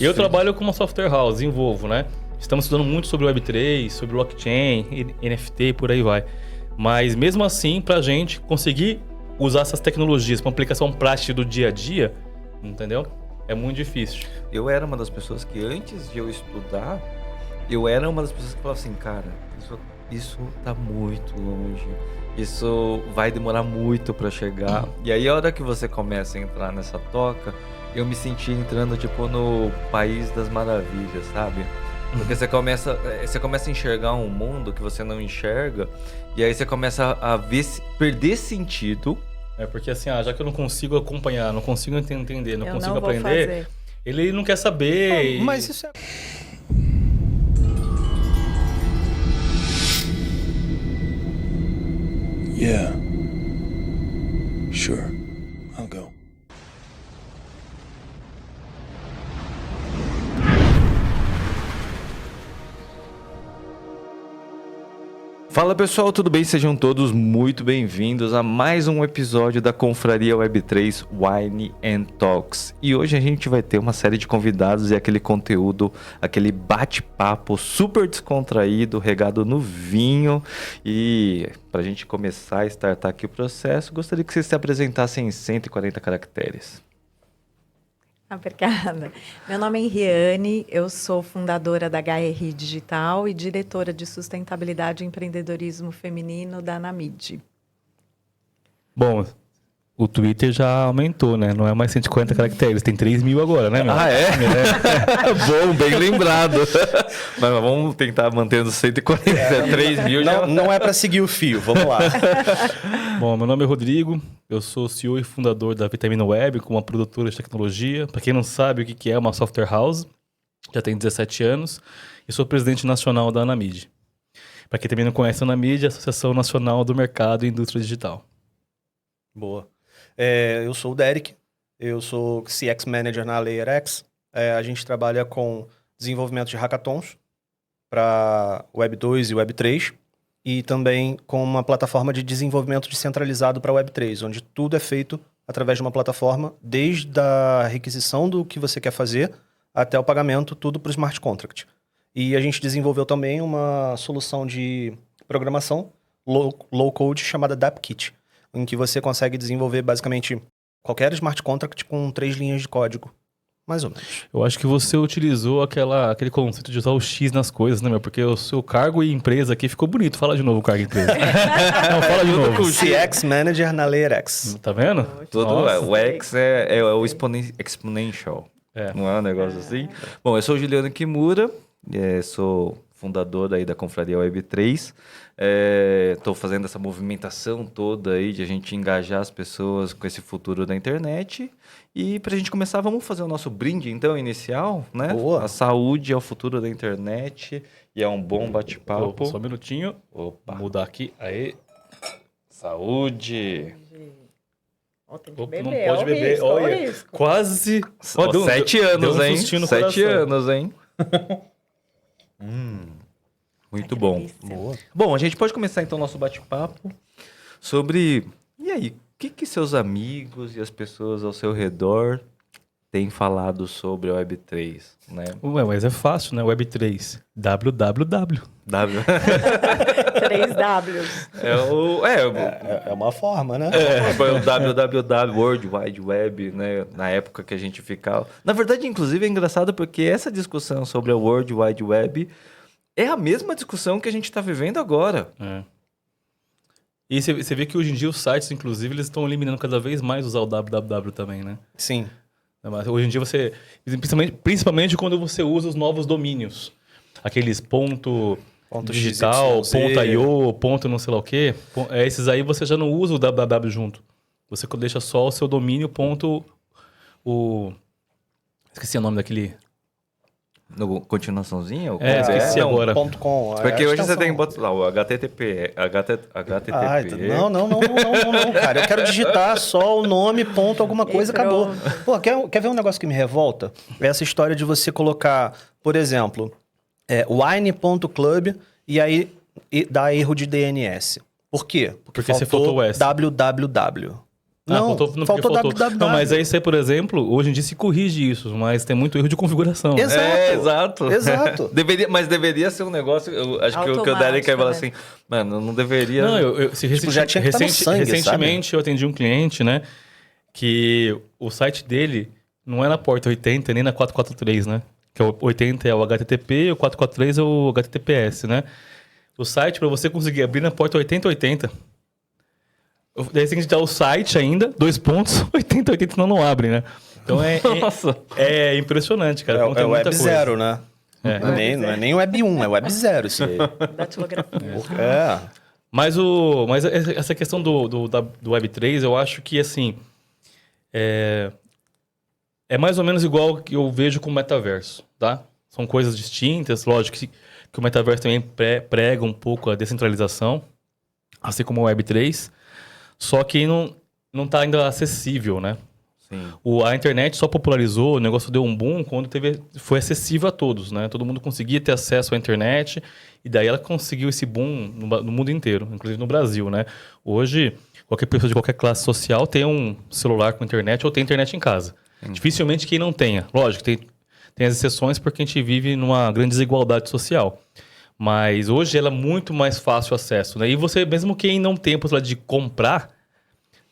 Eu trabalho como software house, desenvolvo, né? Estamos estudando muito sobre Web3, sobre blockchain, NFT e por aí vai. Mas mesmo assim, pra gente conseguir usar essas tecnologias para aplicação prática do dia a dia, entendeu? É muito difícil. Eu era uma das pessoas que antes de eu estudar, eu era uma das pessoas que falava assim, cara, isso tá muito longe, isso vai demorar muito pra chegar. E aí a hora que você começa a entrar nessa toca, eu me senti entrando tipo no País das Maravilhas, sabe? Porque você começa a enxergar um mundo que você não enxerga, e aí você começa a ver, perder sentido. É porque assim, já que eu não consigo acompanhar, não consigo entender, não consigo aprender, fazer. ele não quer saber. Mas isso é... Yeah. Sure. I'll go. Fala pessoal, tudo bem? Sejam todos muito bem-vindos a mais um episódio da Confraria Web3 Wine and Talks. E hoje a gente vai ter uma série de convidados e aquele conteúdo, aquele bate-papo super descontraído, regado no vinho. E pra gente começar a startar aqui o processo, gostaria que vocês se apresentassem em 140 caracteres. Obrigada. Meu nome é Henriane, eu sou fundadora da HRI Digital e diretora de sustentabilidade e empreendedorismo feminino da Anamid. Bom, o Twitter já aumentou, né? Não é mais 140 caracteres, tem 3.000 agora, né, meu? Ah, é? Bom, bem lembrado. Mas vamos tentar manter os 140, 3.000 já. Não é para seguir o fio, vamos lá. Bom, meu nome é Rodrigo, eu sou CEO e fundador da Vitamina Web, com uma produtora de tecnologia. Para quem não sabe o que é uma software house, já tem 17 anos, e sou presidente nacional da Anamid. Para quem também não conhece a Anamid, é a Associação Nacional do Mercado e Indústria Digital. Boa. Eu sou o Derek, eu sou CX Manager na LayerX. A gente trabalha com desenvolvimento de hackathons para Web 2 e Web 3 e também com uma plataforma de desenvolvimento descentralizado para Web 3, onde tudo é feito através de uma plataforma, desde a requisição do que você quer fazer até o pagamento, tudo para o smart contract. E a gente desenvolveu também uma solução de programação low code chamada DAppKit, em que você consegue desenvolver basicamente qualquer smart contract com 3 linhas de código, mais ou menos. Eu acho que você utilizou aquele conceito de usar o X nas coisas, né, meu? Porque o seu cargo e empresa aqui ficou bonito. Fala de novo o cargo e empresa. Não, fala de novo. CX Manager na LayerX. Tá vendo? O X é o exponential. Não é um negócio assim? Bom, eu sou o Juliano Kimura, sou fundador aí da Confraria Web3. Estou fazendo essa movimentação toda aí de a gente engajar as pessoas com esse futuro da internet. E para a gente começar, vamos fazer o nosso brinde, então, inicial, né? Boa. A saúde é o futuro da internet e é um bom bate-papo. Opa, só um minutinho. Opa. Mudar aqui. Aí. Saúde! Tem que Opa, beber, não pode é o beber. risco, é o Olha, risco. quase. Ó, Deu 7 anos, um hein? sustinho no 7 coração. anos, hein? Muito Que bom. delícia. Boa. Bom, a gente pode começar então o nosso bate-papo sobre... E aí, o que seus amigos e as pessoas ao seu redor têm falado sobre a Web3, né? Ué, mas é fácil, né? Web3. www. 3 Ws. É uma forma, né? Foi o www, World Wide Web, né? Na época que a gente ficava... Na verdade, inclusive, é engraçado porque essa discussão sobre a World Wide Web é a mesma discussão que a gente está vivendo agora. E você vê que hoje em dia os sites, inclusive, eles estão eliminando cada vez mais usar o www também, né? Sim. Mas hoje em dia você... Principalmente quando você usa os novos domínios. Aqueles ponto digital, XYZ. ponto .io, ponto não sei lá o quê. Esses aí você já não usa o www junto. Você deixa só o seu domínio, ponto... Esqueci o nome daquele... No continuaçãozinha? Esqueci agora. .com. Porque hoje você tem que botar lá o HTTP. HTTP. Não, cara. Eu quero digitar só o nome, ponto, alguma coisa, E acabou. pronto. Pô, quer ver um negócio que me revolta? É essa história de você colocar, por exemplo, wine.club e aí dá erro de DNS. Por quê? Porque você faltou faltou o S. www. Não, faltou www. Não, mas aí você, por exemplo, hoje em dia se corrige isso, mas tem muito erro de configuração. Exato. Exato. Deveria ser um negócio. Eu acho que o Derek vai falar assim, mano, não deveria. Não, já tinha que estar no sangue, recentemente sabe? eu atendi um cliente, né? Que o site dele não é na porta 80 nem na 443, né? Que o 80 é o HTTP e o 443 é o HTTPS, né? O site, para você conseguir abrir na porta 8080, daí você tem que digitar o site ainda, 8080 não abre, né? Então é impressionante, cara. É o Web 0, né? É. Não é nem Web 1, é Web 0 isso aí. Datilografia. Mas essa questão do Web 3, eu acho que, assim, é mais ou menos igual que eu vejo com o metaverso, tá? São coisas distintas, lógico que o metaverso também prega um pouco a descentralização, assim como o Web 3, só que não tá ainda acessível, né? Sim. A internet só popularizou, o negócio deu um boom quando foi acessível a todos, né? Todo mundo conseguia ter acesso à internet e daí ela conseguiu esse boom no mundo inteiro, inclusive no Brasil, né? Hoje, qualquer pessoa de qualquer classe social tem um celular com internet ou tem internet em casa. Dificilmente quem não tenha. Lógico, tem as exceções porque a gente vive numa grande desigualdade social. Mas hoje ela é muito mais fácil o acesso, né? E você, mesmo quem não tem a possibilidade de comprar,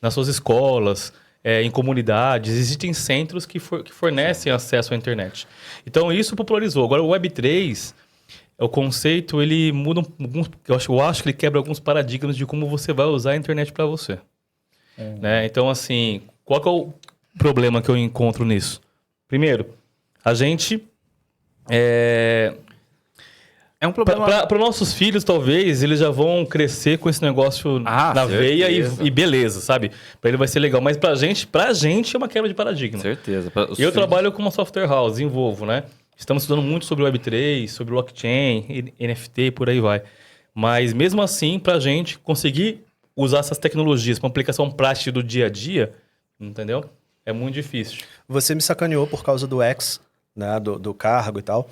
nas suas escolas, em comunidades, existem centros que fornecem acesso à internet. Então isso popularizou. Agora o Web3, o conceito, ele muda alguns... Eu acho que ele quebra alguns paradigmas de como você vai usar a internet para você. Né? Então, assim, qual que é o problema que eu encontro nisso? Primeiro, a gente... É um problema... Para nossos filhos, talvez, eles já vão crescer com esse negócio na veia e beleza, sabe? Para ele vai ser legal. Mas pra gente é uma quebra de paradigma. Certeza. Eu trabalho com uma software house, desenvolvo, né? Estamos estudando muito sobre Web3, sobre blockchain, NFT, por aí vai. Mas mesmo assim, pra gente conseguir usar essas tecnologias para aplicação prática do dia a dia, entendeu? É muito difícil. Você me sacaneou por causa do X, né? Do cargo e tal.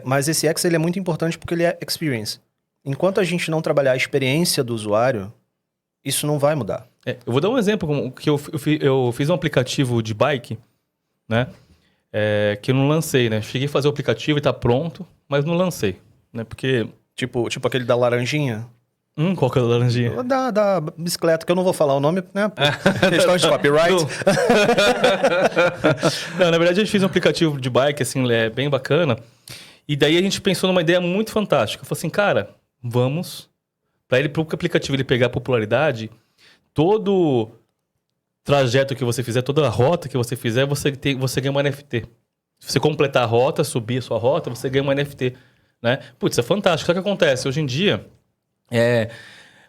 Mas esse X ele é muito importante porque ele é experience. Enquanto a gente não trabalhar a experiência do usuário, isso não vai mudar. Eu vou dar um exemplo, que eu fiz um aplicativo de bike, né? Que eu não lancei, né? Cheguei a fazer o aplicativo e tá pronto, mas não lancei, né? Porque... Tipo aquele da laranjinha? Qual que é a laranjinha? Da bicicleta, que eu não vou falar o nome, né? Por questão de copyright. Não, na verdade, a gente fez um aplicativo de bike, assim, bem bacana. E daí a gente pensou numa ideia muito fantástica. Eu falei assim, cara, vamos... Para o aplicativo ele pegar popularidade, todo trajeto que você fizer, toda a rota que você fizer, você ganha uma NFT. Se você completar a rota, subir a sua rota, você ganha uma NFT, né? Putz, é fantástico. Só que acontece, hoje em dia...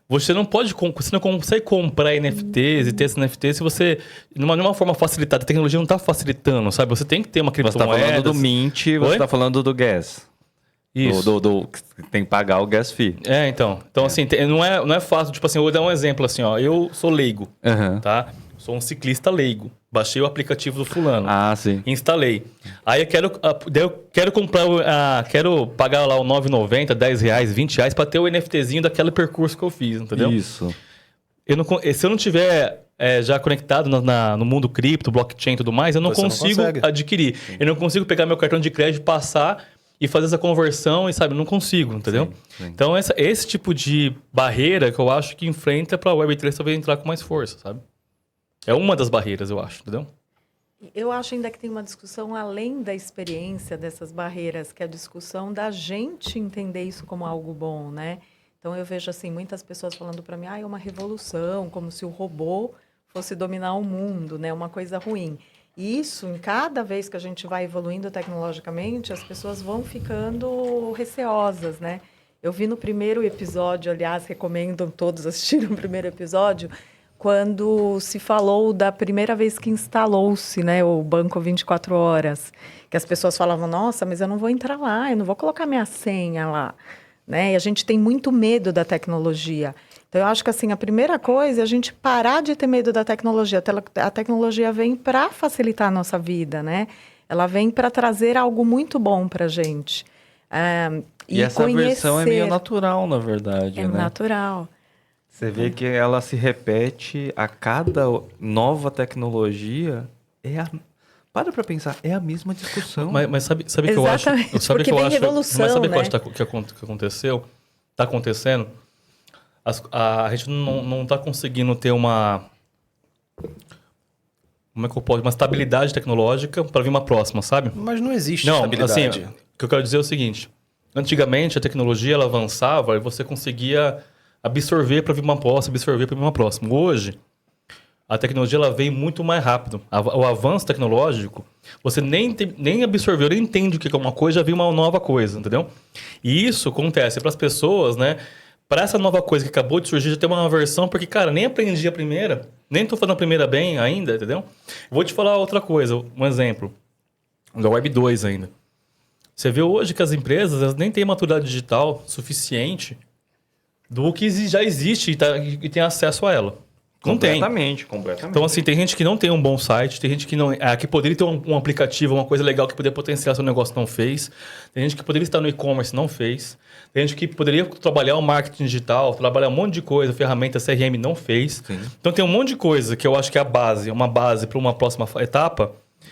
Você não consegue comprar NFTs e ter esses NFTs se você... De uma forma facilitada. A tecnologia não está facilitando, sabe? Você tem que ter uma criptomoeda. Você está falando do Mint, você está falando do gas. Isso. Tem que pagar o gas fee. Então assim, não é fácil. Tipo assim, eu vou dar um exemplo assim, ó. Eu sou leigo, tá? Sou um ciclista leigo. Baixei o aplicativo do fulano. Sim. Instalei. Aí eu quero comprar, quero pagar lá o R$9,90, R$10, R$20 para ter o NFTzinho daquele percurso que eu fiz, entendeu? Isso. Se eu não tiver já conectado no mundo cripto, blockchain e tudo mais, eu não consigo adquirir. Sim. Eu não consigo pegar meu cartão de crédito, passar e fazer essa conversão e, sabe, não consigo, entendeu? Sim. Então, esse tipo de barreira que eu acho que enfrenta para a Web3 talvez entrar com mais força, sabe? É uma das barreiras, eu acho, entendeu? Eu acho ainda que tem uma discussão além da experiência dessas barreiras, que é a discussão da gente entender isso como algo bom, né? Então, eu vejo assim, muitas pessoas falando para mim, é uma revolução, como se o robô fosse dominar o mundo, né? Uma coisa ruim. E isso, em cada vez que a gente vai evoluindo tecnologicamente, as pessoas vão ficando receosas, né? Eu vi no primeiro episódio, aliás, recomendo todos assistirem o primeiro episódio, quando se falou da primeira vez que instalou-se, né, o Banco 24 Horas, que as pessoas falavam, nossa, mas eu não vou entrar lá, eu não vou colocar minha senha lá, né? E a gente tem muito medo da tecnologia. Então, eu acho que assim, a primeira coisa é a gente parar de ter medo da tecnologia. A tecnologia vem para facilitar a nossa vida, né? Ela vem para trazer algo muito bom para a gente. E essa versão é meio natural, na verdade, né? É natural. Você vê que ela se repete a cada nova tecnologia. Para pra pensar, é a mesma discussão. Mas sabe o que eu acho? Exatamente, Sabe porque que eu vem acho? revolução, Mas sabe o que eu né? acho que aconteceu? Tá acontecendo? A gente não tá conseguindo ter uma... Como é que eu posso? Uma estabilidade tecnológica para vir uma próxima, sabe? Mas não existe Não, estabilidade. assim, o que eu quero dizer é o seguinte. Antigamente, a tecnologia ela avançava e você conseguia absorver para vir uma próxima, absorver para vir uma próxima. Hoje, a tecnologia ela vem muito mais rápido. O avanço tecnológico, você nem absorveu, nem entende o que é uma coisa, já vem uma nova coisa, entendeu? E isso acontece para as pessoas, né? Para essa nova coisa que acabou de surgir, já tem uma versão, porque, cara, nem aprendi a primeira, nem tô fazendo a primeira bem ainda, entendeu? Vou te falar outra coisa, um exemplo. Da Web 2 ainda. Você vê hoje que as empresas elas nem têm maturidade digital suficiente do que já existe e tem acesso a ela. Não tem. Completamente. Então, assim, tem gente que não tem um bom site, tem gente que não que poderia ter um aplicativo, uma coisa legal que poderia potenciar seu negócio, não fez. Tem gente que poderia estar no e-commerce, não fez. Tem gente que poderia trabalhar o marketing digital, trabalhar um monte de coisa, ferramenta CRM, não fez. Sim. Então, tem um monte de coisa que eu acho que é uma base para uma próxima etapa,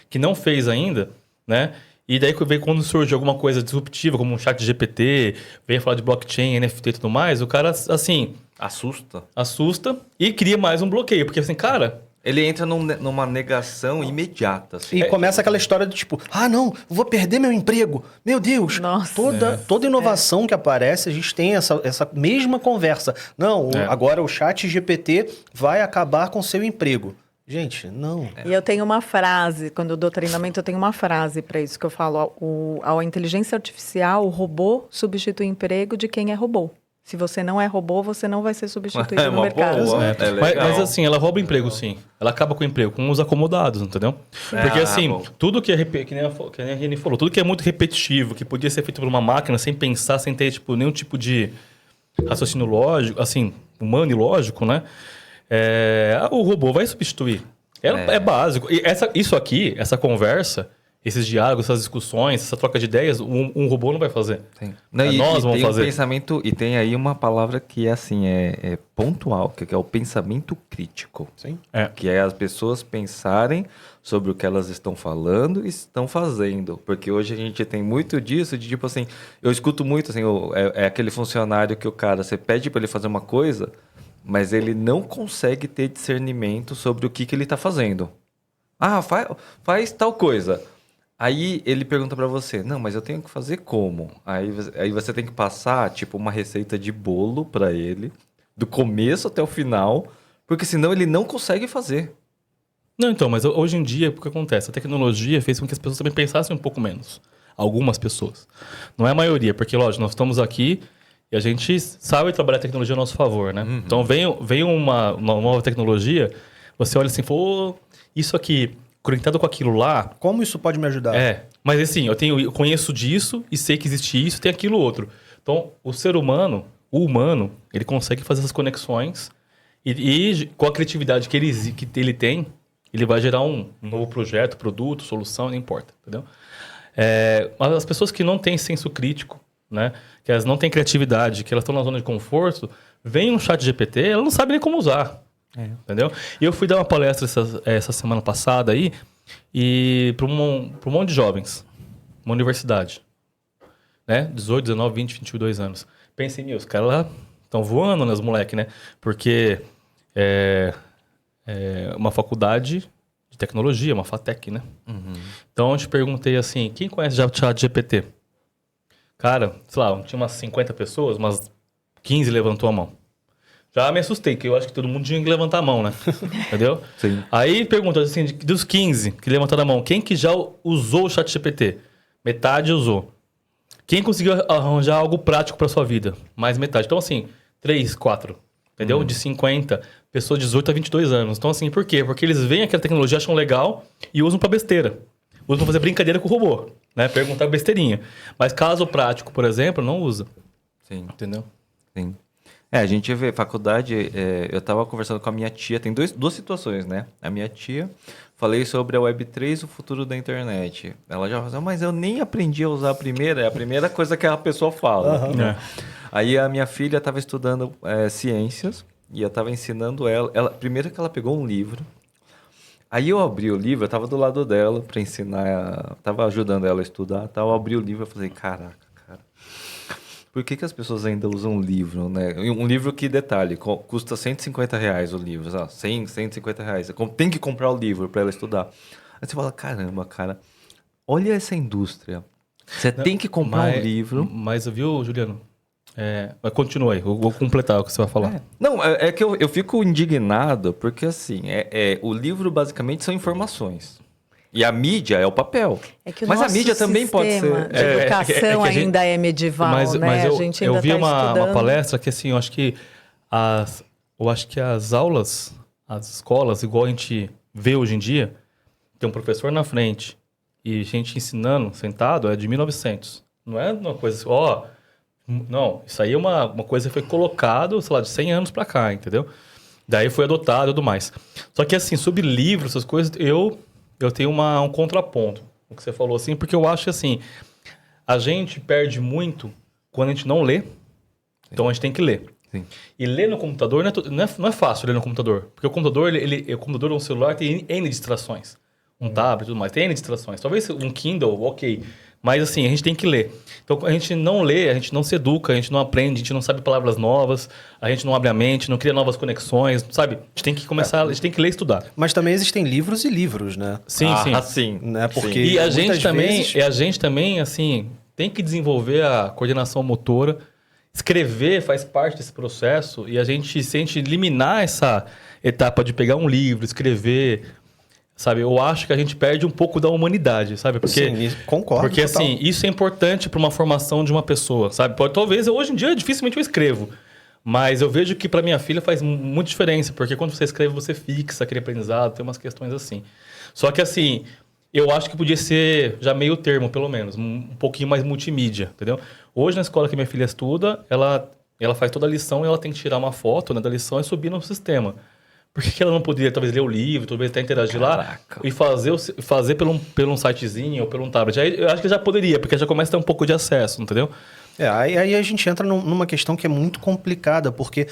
que não fez ainda, né? E daí quando surge alguma coisa disruptiva, como um chat GPT, vem falar de blockchain, NFT e tudo mais, o cara, assim, assusta e cria mais um bloqueio. Porque assim, cara... Ele entra numa negação imediata. Assim. E começa aquela história do tipo, não, vou perder meu emprego. Meu Deus, Nossa. toda inovação que aparece, a gente tem essa mesma conversa. Não, agora o chat GPT vai acabar com seu emprego. Gente, não. E eu tenho uma frase, quando eu dou treinamento, eu tenho uma frase para isso que eu falo. A inteligência artificial, o robô, substitui o emprego de quem é robô. Se você não é robô, você não vai ser substituído no mercado. Mas assim, ela rouba emprego, sim. Ela acaba com o emprego, com os acomodados, entendeu? Porque assim, tudo que é que nem a Reni falou, tudo que é muito repetitivo, que podia ser feito por uma máquina sem pensar, sem ter nenhum tipo de raciocínio lógico, assim, humano e lógico, né? O robô vai substituir. É básico. E isso aqui, essa conversa, esses diálogos, essas discussões, essa troca de ideias, um robô não vai fazer. Nós vamos fazer. Um pensamento, e tem aí uma palavra que é assim, é pontual, que é o pensamento crítico. Sim. Que é as pessoas pensarem sobre o que elas estão falando e estão fazendo. Porque hoje a gente tem muito disso, de tipo assim, eu escuto muito assim, é aquele funcionário que você pede para ele fazer uma coisa, mas ele não consegue ter discernimento sobre o que ele está fazendo. Faz tal coisa. Aí ele pergunta para você, não, mas eu tenho que fazer como? Aí você tem que passar, tipo, uma receita de bolo para ele, do começo até o final, porque senão ele não consegue fazer. Não, então, mas hoje em dia, o que acontece? A tecnologia fez com que as pessoas também pensassem um pouco menos. Algumas pessoas. Não é a maioria, porque, lógico, nós estamos aqui e a gente sabe trabalhar a tecnologia a nosso favor, né? Uhum. Então, vem uma nova tecnologia, você olha assim, isso aqui, conectado com aquilo lá... Como isso pode me ajudar? Mas assim, eu conheço disso e sei que existe isso, tem aquilo outro. Então, o humano, ele consegue fazer essas conexões e com a criatividade que ele tem, ele vai gerar um novo projeto, produto, solução, não importa, entendeu? Mas as pessoas que não têm senso crítico, né, que elas não têm criatividade, que elas estão na zona de conforto, vem um chat GPT, ela não sabe nem como usar, entendeu? E eu fui dar uma palestra essa semana passada aí, e para um monte de jovens, uma universidade, né, 18, 19, 20, 22 anos. Pensem nisso, os caras lá estão voando, né, os moleques, né, porque é uma faculdade de tecnologia, uma FATEC, né? Uhum. Então, eu te perguntei assim, quem conhece já o chat GPT? Cara, sei lá, tinha umas 50 pessoas, umas 15 levantou a mão. Já me assustei, porque eu acho que todo mundo tinha que levantar a mão, né? Entendeu? Sim. Aí pergunta assim, dos 15 que levantaram a mão, quem que já usou o chat GPT? Metade usou. Quem conseguiu arranjar algo prático para sua vida? Mais metade. Então, assim, 3, 4, entendeu? De 50, pessoas de 18 a 22 anos. Então, assim, por quê? Porque eles veem aquela tecnologia, acham legal e usam para besteira. Usam para fazer brincadeira com o robô, né? Perguntar besteirinha. Mas caso prático, por exemplo, não usa. Sim. Entendeu? Sim. A gente vê, faculdade, eu estava conversando com a minha tia, tem duas situações, né? A minha tia, falei sobre a Web3, o futuro da internet. Ela já falou, mas eu nem aprendi a usar a primeira, é a primeira coisa que a pessoa fala. Uhum. Né? Aí a minha filha estava estudando ciências, e eu tava ensinando ela. Primeiro que ela pegou um livro. Aí eu abri o livro, eu tava do lado dela pra ensinar, tava ajudando ela a estudar, tal. Eu abri o livro e falei, caraca, cara, por que as pessoas ainda usam livro, né? Um livro que, detalhe, custa R$ 150 o livro, ó, 100, R$ 150. Tem que comprar o livro pra ela estudar. Aí você fala, caramba, cara, olha essa indústria. Você tem que comprar um livro. Mas, viu, Juliano? Mas continua aí, eu vou completar o que você vai falar. Não, é que eu fico indignado, porque assim, o livro basicamente são informações. E a mídia é o papel. É que o mas a nosso mídia também pode sistema ser. de educação ainda é medieval, né? Mas a gente ainda eu vi tá uma estudando. palestra que assim, eu acho que as aulas, as escolas, igual a gente vê hoje em dia, tem um professor na frente e gente ensinando, sentado, é de 1900. Não é uma coisa assim, não, isso aí é uma coisa que foi colocado, sei lá, de 100 anos pra cá, entendeu? Daí foi adotado e tudo mais. Só que assim, sobre livros, essas coisas, eu tenho um contraponto, o que você falou assim, porque eu acho que assim, a gente perde muito quando a gente não lê, então a gente tem que ler. Sim. E ler no computador não é fácil ler no computador, porque o computador, o computador ou um celular tem N distrações, um tablet e tudo mais, tem N distrações. Talvez um Kindle, ok, mas assim, a gente tem que ler. Então a gente não lê, a gente não se educa, a gente não aprende, a gente não sabe palavras novas, a gente não abre a mente, não cria novas conexões, sabe? A gente tem que começar, a gente tem que ler e estudar. Mas também existem livros e livros, né? Sim, sim. Sim. Né? Porque E a gente muitas também, assim, tem que desenvolver a coordenação motora. Escrever faz parte desse processo e se a gente eliminar essa etapa de pegar um livro, escrever, sabe? Eu acho que a gente perde um pouco da humanidade, sabe? Porque, Sim, concordo. porque total. assim, isso é importante para uma formação de uma pessoa, sabe? Talvez hoje em dia dificilmente eu escrevo, mas eu vejo que para minha filha faz muita diferença, porque quando você escreve você fixa aquele aprendizado, tem umas questões assim. Só que assim, eu acho que podia ser já meio termo, pelo menos, um pouquinho mais multimídia, entendeu? Hoje na escola que minha filha estuda, ela faz toda a lição e ela tem que tirar uma foto, né, da lição e subir no sistema. Por que ela não poderia, talvez, ler o livro, talvez até interagir lá e fazer pelo um sitezinho ou pelo um tablet? Aí eu acho que já poderia, porque já começa a ter um pouco de acesso, entendeu? Aí a gente entra numa questão que é muito complicada, porque,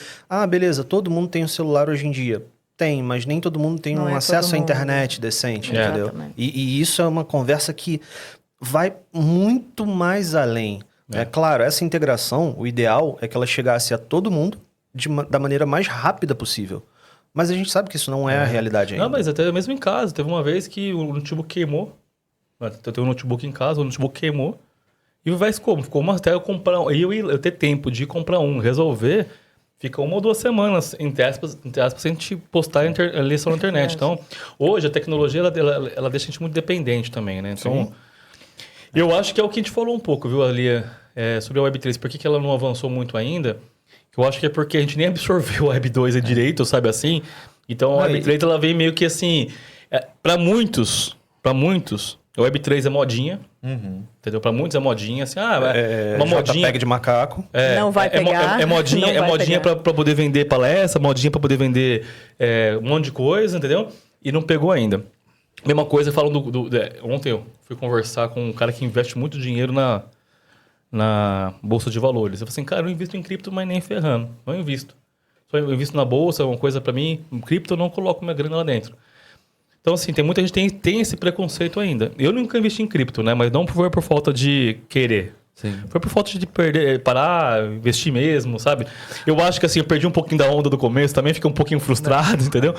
beleza, todo mundo tem um celular hoje em dia. Tem, mas nem todo mundo tem Não um é acesso todo à mundo. internet decente, entendeu? Exatamente. E isso é uma conversa que vai muito mais além. É claro, essa integração, o ideal é que ela chegasse a todo mundo da maneira mais rápida possível. Mas a gente sabe que isso não é a realidade ainda. Não, mas até mesmo em casa. Teve uma vez que o notebook queimou. Eu tenho um notebook em casa, o notebook queimou. E vai como? Ficou até eu comprar um. E eu ter tempo de comprar um, resolver. Fica 1 ou 2 semanas, entre aspas, a gente postar a lição na internet. Então, hoje a tecnologia, ela deixa a gente muito dependente também, né? Então, Sim. eu acho que é o que a gente falou um pouco, viu, ali, sobre a Web3. Por que ela não avançou muito ainda? Eu acho que é porque a gente nem absorveu a Web 2 direito, sabe assim? Então, a Web 3, ela vem meio que assim... Para muitos, a Web 3 é modinha, entendeu? Para muitos é modinha, assim, uma modinha... JPEG de macaco. Não vai pegar. É modinha, não vai modinha pegar. para poder vender palestra, modinha para poder vender um monte de coisa, entendeu? E não pegou ainda. Mesma coisa, falam ontem eu fui conversar com um cara que investe muito dinheiro na Bolsa de Valores. Eu falei assim, cara, eu invisto em cripto, mas nem ferrando. Não invisto. Só eu invisto na Bolsa, uma coisa para mim, em cripto eu não coloco minha grana lá dentro. Então, assim, tem muita gente que tem esse preconceito ainda. Eu nunca investi em cripto, né? Mas não foi por falta de querer. Sim. Foi por falta de parar, investir mesmo, sabe? Eu acho que assim, eu perdi um pouquinho da onda do começo, também fiquei um pouquinho frustrado, entendeu?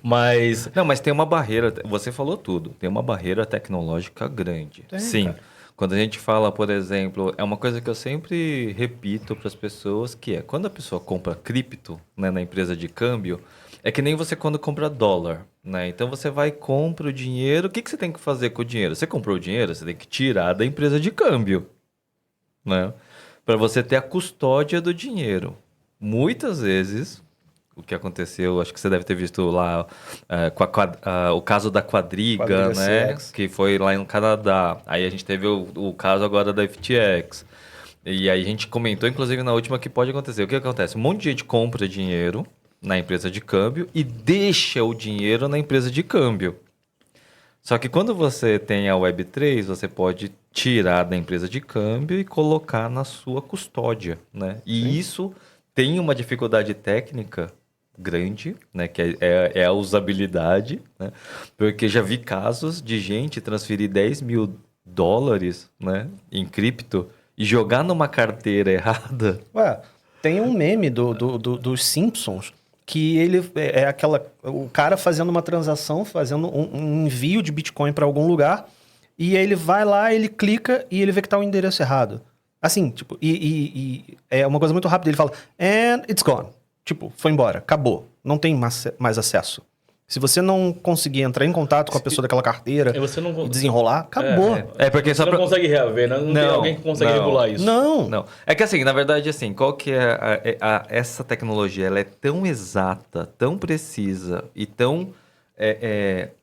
Mas... Não, mas tem uma barreira, você falou tudo, tem uma barreira tecnológica grande. Sim. Cara. Quando a gente fala, por exemplo, é uma coisa que eu sempre repito para as pessoas, que é quando a pessoa compra cripto, né, na empresa de câmbio, é que nem você quando compra dólar, né? Então você vai, compra o dinheiro, o que você tem que fazer com o dinheiro? Você comprou o dinheiro, você tem que tirar da empresa de câmbio, né? Para você ter a custódia do dinheiro. Muitas vezes, o que aconteceu, acho que você deve ter visto lá o caso da Quadriga, né? CX. Que foi lá no Canadá. Aí a gente teve o caso agora da FTX. E aí a gente comentou, inclusive, na última, que pode acontecer. O que acontece? Um monte de gente compra dinheiro na empresa de câmbio e deixa o dinheiro na empresa de câmbio. Só que quando você tem a Web3, você pode tirar da empresa de câmbio e colocar na sua custódia, né? E isso tem uma dificuldade técnica grande, né? Que é a usabilidade, né? Porque já vi casos de gente transferir $10.000, né? Em cripto e jogar numa carteira errada. Ué, tem um meme dos Simpsons que ele o cara fazendo uma transação, fazendo um envio de Bitcoin para algum lugar, e ele vai lá, ele clica e ele vê que tá o endereço errado. Assim, tipo, e é uma coisa muito rápida, ele fala, and it's gone. Tipo, foi embora, acabou, não tem mais acesso. Se você não conseguir entrar em contato com a pessoa daquela carteira E você não e desenrolar, acabou. É porque Você não consegue reaver, né? Não tem alguém que consegue regular isso. Não. Não. É que assim, na verdade, assim, qual que é essa tecnologia? Ela é tão exata, tão precisa e tão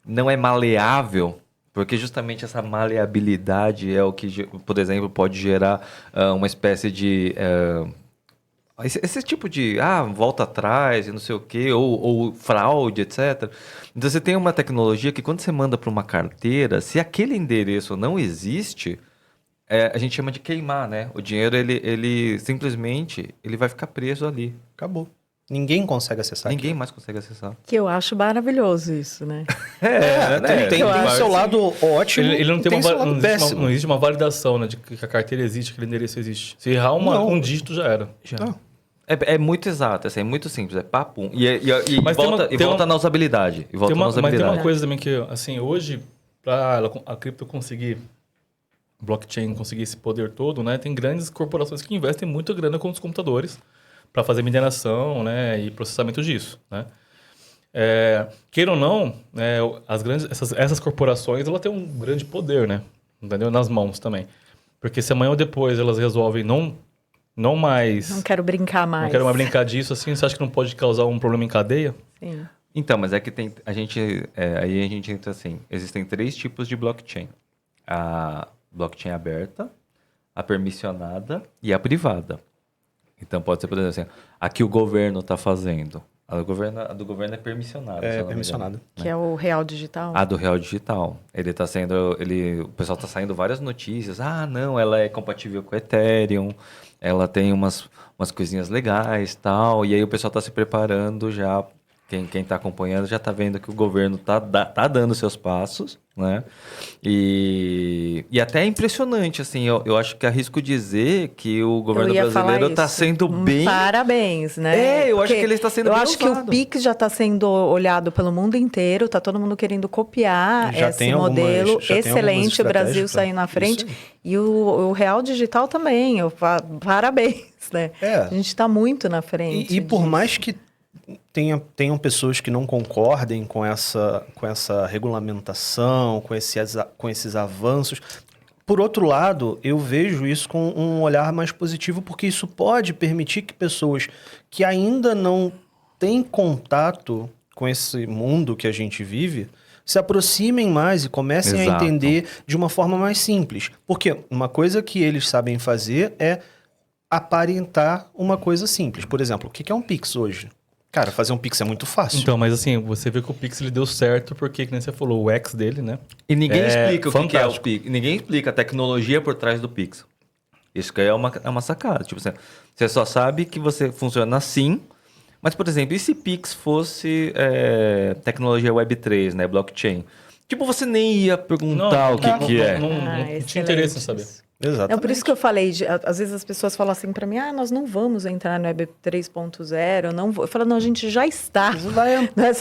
não é maleável, porque justamente essa maleabilidade é o que, por exemplo, pode gerar uma espécie de esse tipo de volta atrás e não sei o quê, ou fraude, etc. Então você tem uma tecnologia que quando você manda para uma carteira, se aquele endereço não existe, a gente chama de queimar, né? O dinheiro, ele simplesmente ele vai ficar preso ali. Acabou. Ninguém consegue acessar. Ninguém mais consegue acessar. Que eu acho maravilhoso isso, né? Tem o seu lado ótimo. Ele não tem seu lado péssimo. não existe uma validação, né? De que a carteira existe, que aquele endereço existe. Se errar um dígito, já era. Não. É muito exato, assim, é muito simples, é papo. Mas volta na usabilidade. Mas tem uma coisa também que, assim, hoje, para a cripto conseguir, blockchain conseguir esse poder todo, né? Tem grandes corporações que investem muita grana com os computadores para fazer mineração, né? E processamento disso, né? Queira ou não, né, essas corporações, ela tem um grande poder, né? Entendeu? Nas mãos também. Porque se amanhã ou depois elas resolvem não mais... Não quero brincar mais. Não quero mais brincar disso, assim. Você acha que não pode causar um problema em cadeia? Sim. Então, mas é que tem... aí a gente entra assim... Existem 3 tipos de blockchain. A blockchain aberta, a permissionada e a privada. Então, pode ser, por exemplo, assim... A que o governo está fazendo. A do governo é permissionada. É permissionada. Que é o real digital. A do real digital. Ele tá sendo... O pessoal tá saindo várias notícias. Não, ela é compatível com o Ethereum. Ela tem umas coisinhas legais e tal. E aí o pessoal tá se preparando já. Quem tá acompanhando já tá vendo que o governo tá dando seus passos, né? E até é impressionante, assim. Eu acho que arrisco dizer que o governo brasileiro tá sendo bem... Parabéns, né? Eu acho que ele está sendo bem Eu acho que o Pix já está sendo olhado pelo mundo inteiro. Tá todo mundo querendo copiar esse modelo. Excelente, o Brasil saindo na frente. E o real digital também. Parabéns, né? A gente está muito na frente. E por mais que tenham pessoas que não concordem com essa regulamentação, com esses avanços. Por outro lado, eu vejo isso com um olhar mais positivo, porque isso pode permitir que pessoas que ainda não têm contato com esse mundo que a gente vive se aproximem mais e comecem a entender de uma forma mais simples. Porque uma coisa que eles sabem fazer é aparentar uma coisa simples. Por exemplo, o que é um Pix hoje? Cara, fazer um Pix é muito fácil. Então, mas assim, você vê que o Pix ele deu certo porque, como você falou, o X dele, né? E ninguém explica o que é o Pix. Ninguém explica a tecnologia por trás do Pix. Isso que é uma sacada. Tipo, você só sabe que você funciona assim. Mas, por exemplo, e se Pix fosse tecnologia Web3, né? Blockchain? Tipo, você nem ia perguntar o que é. Não tinha interesse em saber. Exatamente. É por isso que eu falei, às vezes as pessoas falam assim para mim, nós não vamos entrar no Web 3.0, não vou. Eu falo, não, a gente já está. Você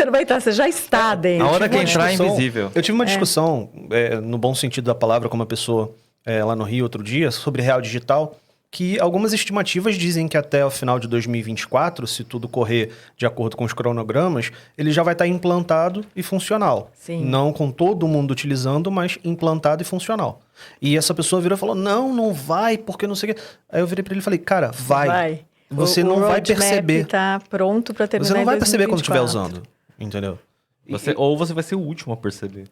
não vai entrar, você já está dentro. A hora que entrar é invisível. Eu tive uma discussão, no bom sentido da palavra, com uma pessoa lá no Rio outro dia, sobre real digital, que algumas estimativas dizem que até o final de 2024, se tudo correr de acordo com os cronogramas, ele já vai estar implantado e funcional. Sim. Não com todo mundo utilizando, mas implantado e funcional. E essa pessoa virou e falou, não vai, porque não sei o quê. Aí eu virei para ele e falei, cara, vai. Você não vai perceber. Tá pronto para terminar. Você não vai perceber quando estiver usando, entendeu? Ou você vai ser o último a perceber.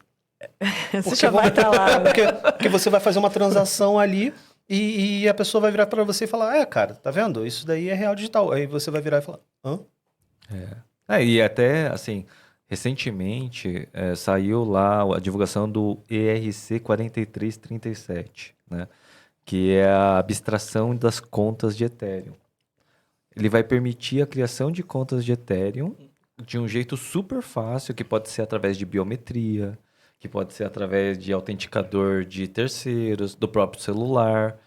Você já vai estar lá. Porque você vai fazer uma transação ali e a pessoa vai virar para você e falar, cara, tá vendo? Isso daí é real digital. Aí você vai virar e falar, hã? E até, assim, recentemente saiu lá a divulgação do ERC 4337, né? Que é a abstração das contas de Ethereum. Ele vai permitir a criação de contas de Ethereum de um jeito super fácil, que pode ser através de biometria, que pode ser através de autenticador de terceiros, do próprio celular.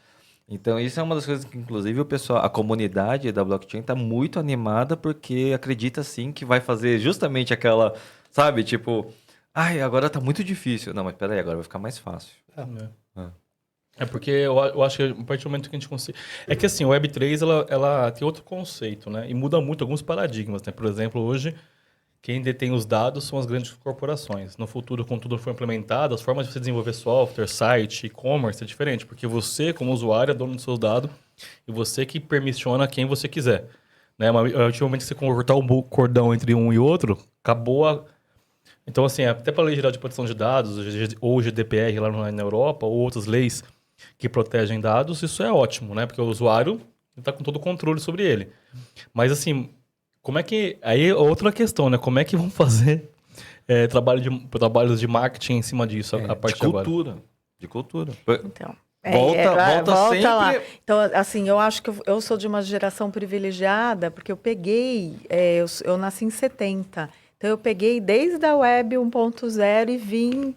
Então, isso é uma das coisas que, inclusive, o pessoal, a comunidade da blockchain está muito animada porque acredita, sim, que vai fazer justamente aquela, sabe, tipo, ai, agora tá muito difícil. Não, mas peraí, agora vai ficar mais fácil. É porque eu acho que a partir do momento que a gente consegue... É que assim, o Web3, ela tem outro conceito, né? E muda muito alguns paradigmas, né? Por exemplo, hoje, quem detém os dados são as grandes corporações. No futuro, quando tudo for implementado, as formas de você desenvolver software, site, e-commerce é diferente. Porque você, como usuário, é dono dos seus dados e você que permissiona quem você quiser. Né? Mas, a partir do momento que você cortar o cordão entre um e outro, acabou a... Então, assim, até para a Lei Geral de Proteção de Dados, ou GDPR lá na Europa, ou outras leis que protegem dados, isso é ótimo, né? Porque o usuário está com todo o controle sobre ele. Mas, assim, como é que... Aí é outra questão, né? Como é que vão fazer trabalhos de marketing em cima disso a partir de agora? De cultura. Então... Volta sempre... lá. Então, assim, eu acho que eu sou de uma geração privilegiada, porque eu peguei... eu nasci em 70. Então, eu peguei desde a Web 1.0 e vim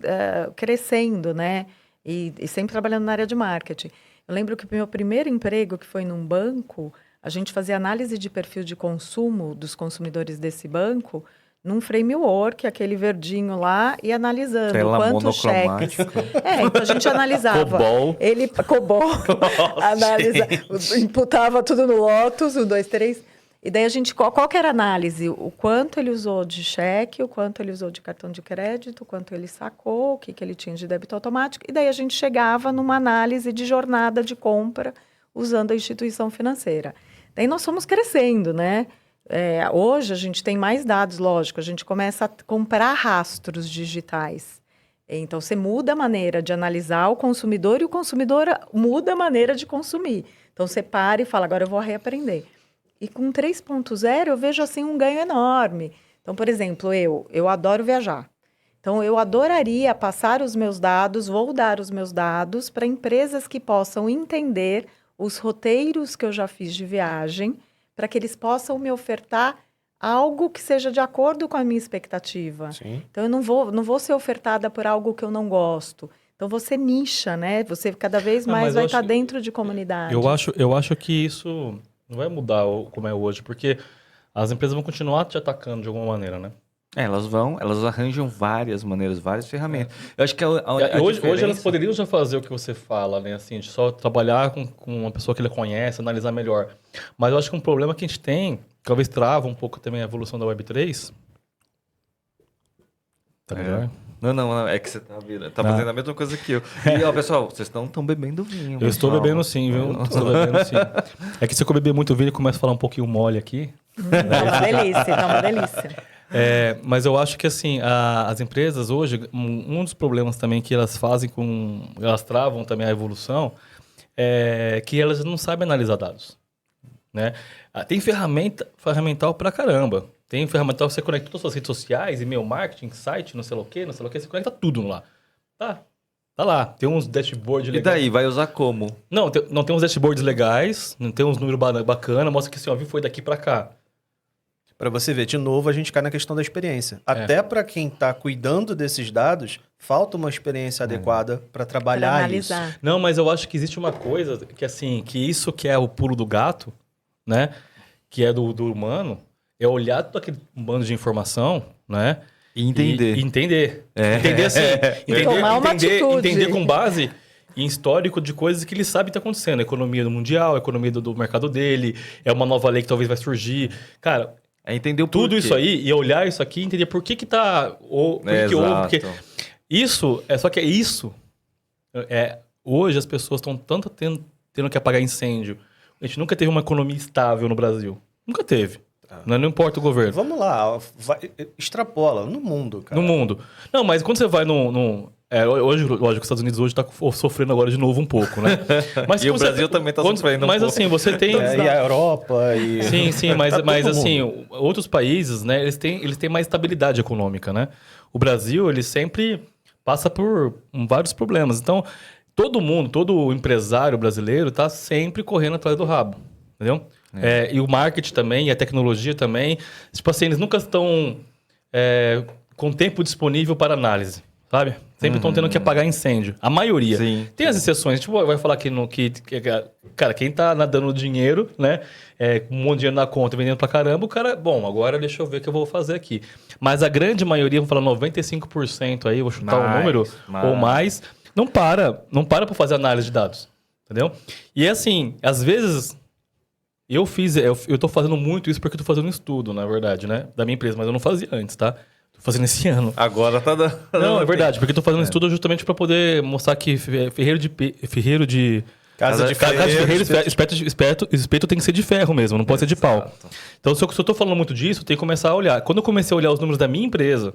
crescendo, né? E sempre trabalhando na área de marketing. Eu lembro que o meu primeiro emprego, que foi num banco, a gente fazia análise de perfil de consumo dos consumidores desse banco num framework, aquele verdinho lá, e analisando Tela quanto cheque... monocromática. Então a gente analisava. COBOL. COBOL. Imputava tudo no Lotus, 1, 2, 3... E daí a gente, qual que era a análise? O quanto ele usou de cheque, o quanto ele usou de cartão de crédito, o quanto ele sacou, o que ele tinha de débito automático. E daí a gente chegava numa análise de jornada de compra usando a instituição financeira. Daí nós fomos crescendo, né? Hoje a gente tem mais dados, lógico. A gente começa a comprar rastros digitais. Então você muda a maneira de analisar o consumidor e o consumidor muda a maneira de consumir. Então você para e fala, agora eu vou reaprender. E com 3.0 eu vejo assim um ganho enorme. Então, por exemplo, eu adoro viajar. Então, eu adoraria passar os meus dados, vou dar os meus dados para empresas que possam entender os roteiros que eu já fiz de viagem, para que eles possam me ofertar algo que seja de acordo com a minha expectativa. Sim. Então, eu não vou ser ofertada por algo que eu não gosto. Então, você nicha, né? Você cada vez mais vai estar dentro de comunidade. Eu acho que isso... Não vai mudar como é hoje, porque as empresas vão continuar te atacando de alguma maneira, né? Elas arranjam várias maneiras, várias ferramentas. Eu acho que hoje elas poderiam já fazer o que você fala, né? Assim, de só trabalhar com uma pessoa que ele conhece, analisar melhor. Mas eu acho que um problema que a gente tem, talvez trava um pouco também a evolução da Web3. Tá melhor? Não, é que você tá fazendo a mesma coisa que eu. E, ó, pessoal, vocês não estão bebendo vinho. Eu estou bebendo sim, viu? Estou bebendo sim. É que se eu beber muito vinho, ele começa a falar um pouquinho mole aqui. Tá uma delícia. Mas eu acho que, assim, as empresas hoje, um dos problemas também que elas fazem elas travam também a evolução, é que elas não sabem analisar dados, né? Tem ferramental pra caramba. Tem ferramental, você conecta todas as suas redes sociais, e-mail marketing, site, não sei o que, você conecta tudo lá. Tá lá. Tem uns dashboards legais. E daí, vai usar como? Não, tem uns dashboards legais, não tem uns números bacanas, mostra que assim, ó, foi daqui pra cá. Para você ver, de novo, a gente cai na questão da experiência. Até para quem está cuidando desses dados, falta uma experiência adequada para trabalhar isso. Não, mas eu acho que existe uma coisa que, assim, que isso que é o pulo do gato, né? Que é do humano, é olhar todo aquele bando de informação, né? E entender. Entender assim. Entender com base em histórico de coisas que ele sabe que está acontecendo. A economia do mundial, a economia do mercado dele, é uma nova lei que talvez vai surgir. Cara, entender o tudo porquê. Isso aí, e olhar isso aqui, entender por que tá... Por que houve, porque isso, só que é isso. Hoje as pessoas estão tanto tendo que apagar incêndio. A gente nunca teve uma economia estável no Brasil. Nunca teve. Não importa o governo. Vamos lá, extrapola no mundo, cara. No mundo. Não, mas quando você vai hoje, lógico, os Estados Unidos hoje está sofrendo agora de novo um pouco, né? Mas e o Brasil também está sofrendo um pouco. Mas assim, você tem... E a Europa e... Sim, mas assim, outros países, né, eles têm mais estabilidade econômica, né? O Brasil, ele sempre passa por vários problemas. Então, todo empresário brasileiro está sempre correndo atrás do rabo. entendeu? E o marketing também, e a tecnologia também. Tipo assim, eles nunca estão com tempo disponível para análise, sabe? Sempre estão tendo que apagar incêndio. A maioria. Sim. Tem as exceções. Tipo, vai falar cara, quem tá nadando no dinheiro, né? Com um monte de dinheiro na conta, vendendo pra caramba, o cara... Bom, agora deixa eu ver o que eu vou fazer aqui. Mas a grande maioria, vou falar 95% aí, vou chutar um número ou mais, não para pra fazer análise de dados. Entendeu? E assim, às vezes... Eu tô fazendo muito isso porque eu tô fazendo um estudo, na verdade, né? Da minha empresa, mas eu não fazia antes, tá? Tô fazendo esse ano. Agora tá dando... Não, é verdade, porque eu tô fazendo um estudo justamente pra poder mostrar que ferreiro de Casa de ferreiro, espeto tem que ser de ferro mesmo, não pode ser de pau. Exato. Então, se eu tô falando muito disso, tem que começar a olhar. Quando eu comecei a olhar os números da minha empresa,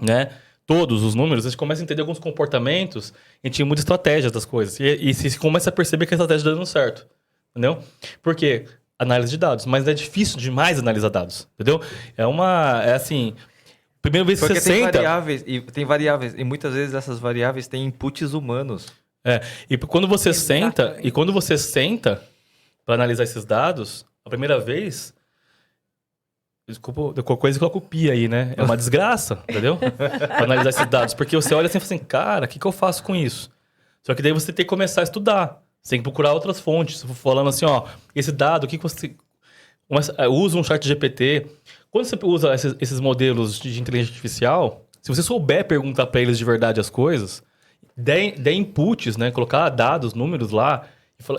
né? Todos os números, a gente começa a entender alguns comportamentos, a gente tinha muita estratégia das coisas. E se começa a perceber que a estratégia tá dando certo. Entendeu? Porque análise de dados, mas é difícil demais analisar dados, entendeu? É assim, primeira vez que Porque você senta... tem variáveis, e muitas vezes essas variáveis têm inputs humanos. E quando você Exatamente. senta para analisar esses dados, a primeira vez, desculpa, qualquer coisa que eu copia aí, né? É uma desgraça, entendeu? Pra analisar esses dados, porque você olha assim e fala assim, cara, o que eu faço com isso? Só que daí você tem que começar a estudar. Você tem que procurar outras fontes. Falando assim, ó, esse dado, o que você... Usa um chat GPT. Quando você usa esses modelos de inteligência artificial, se você souber perguntar para eles de verdade as coisas, der inputs, né? Colocar dados, números lá,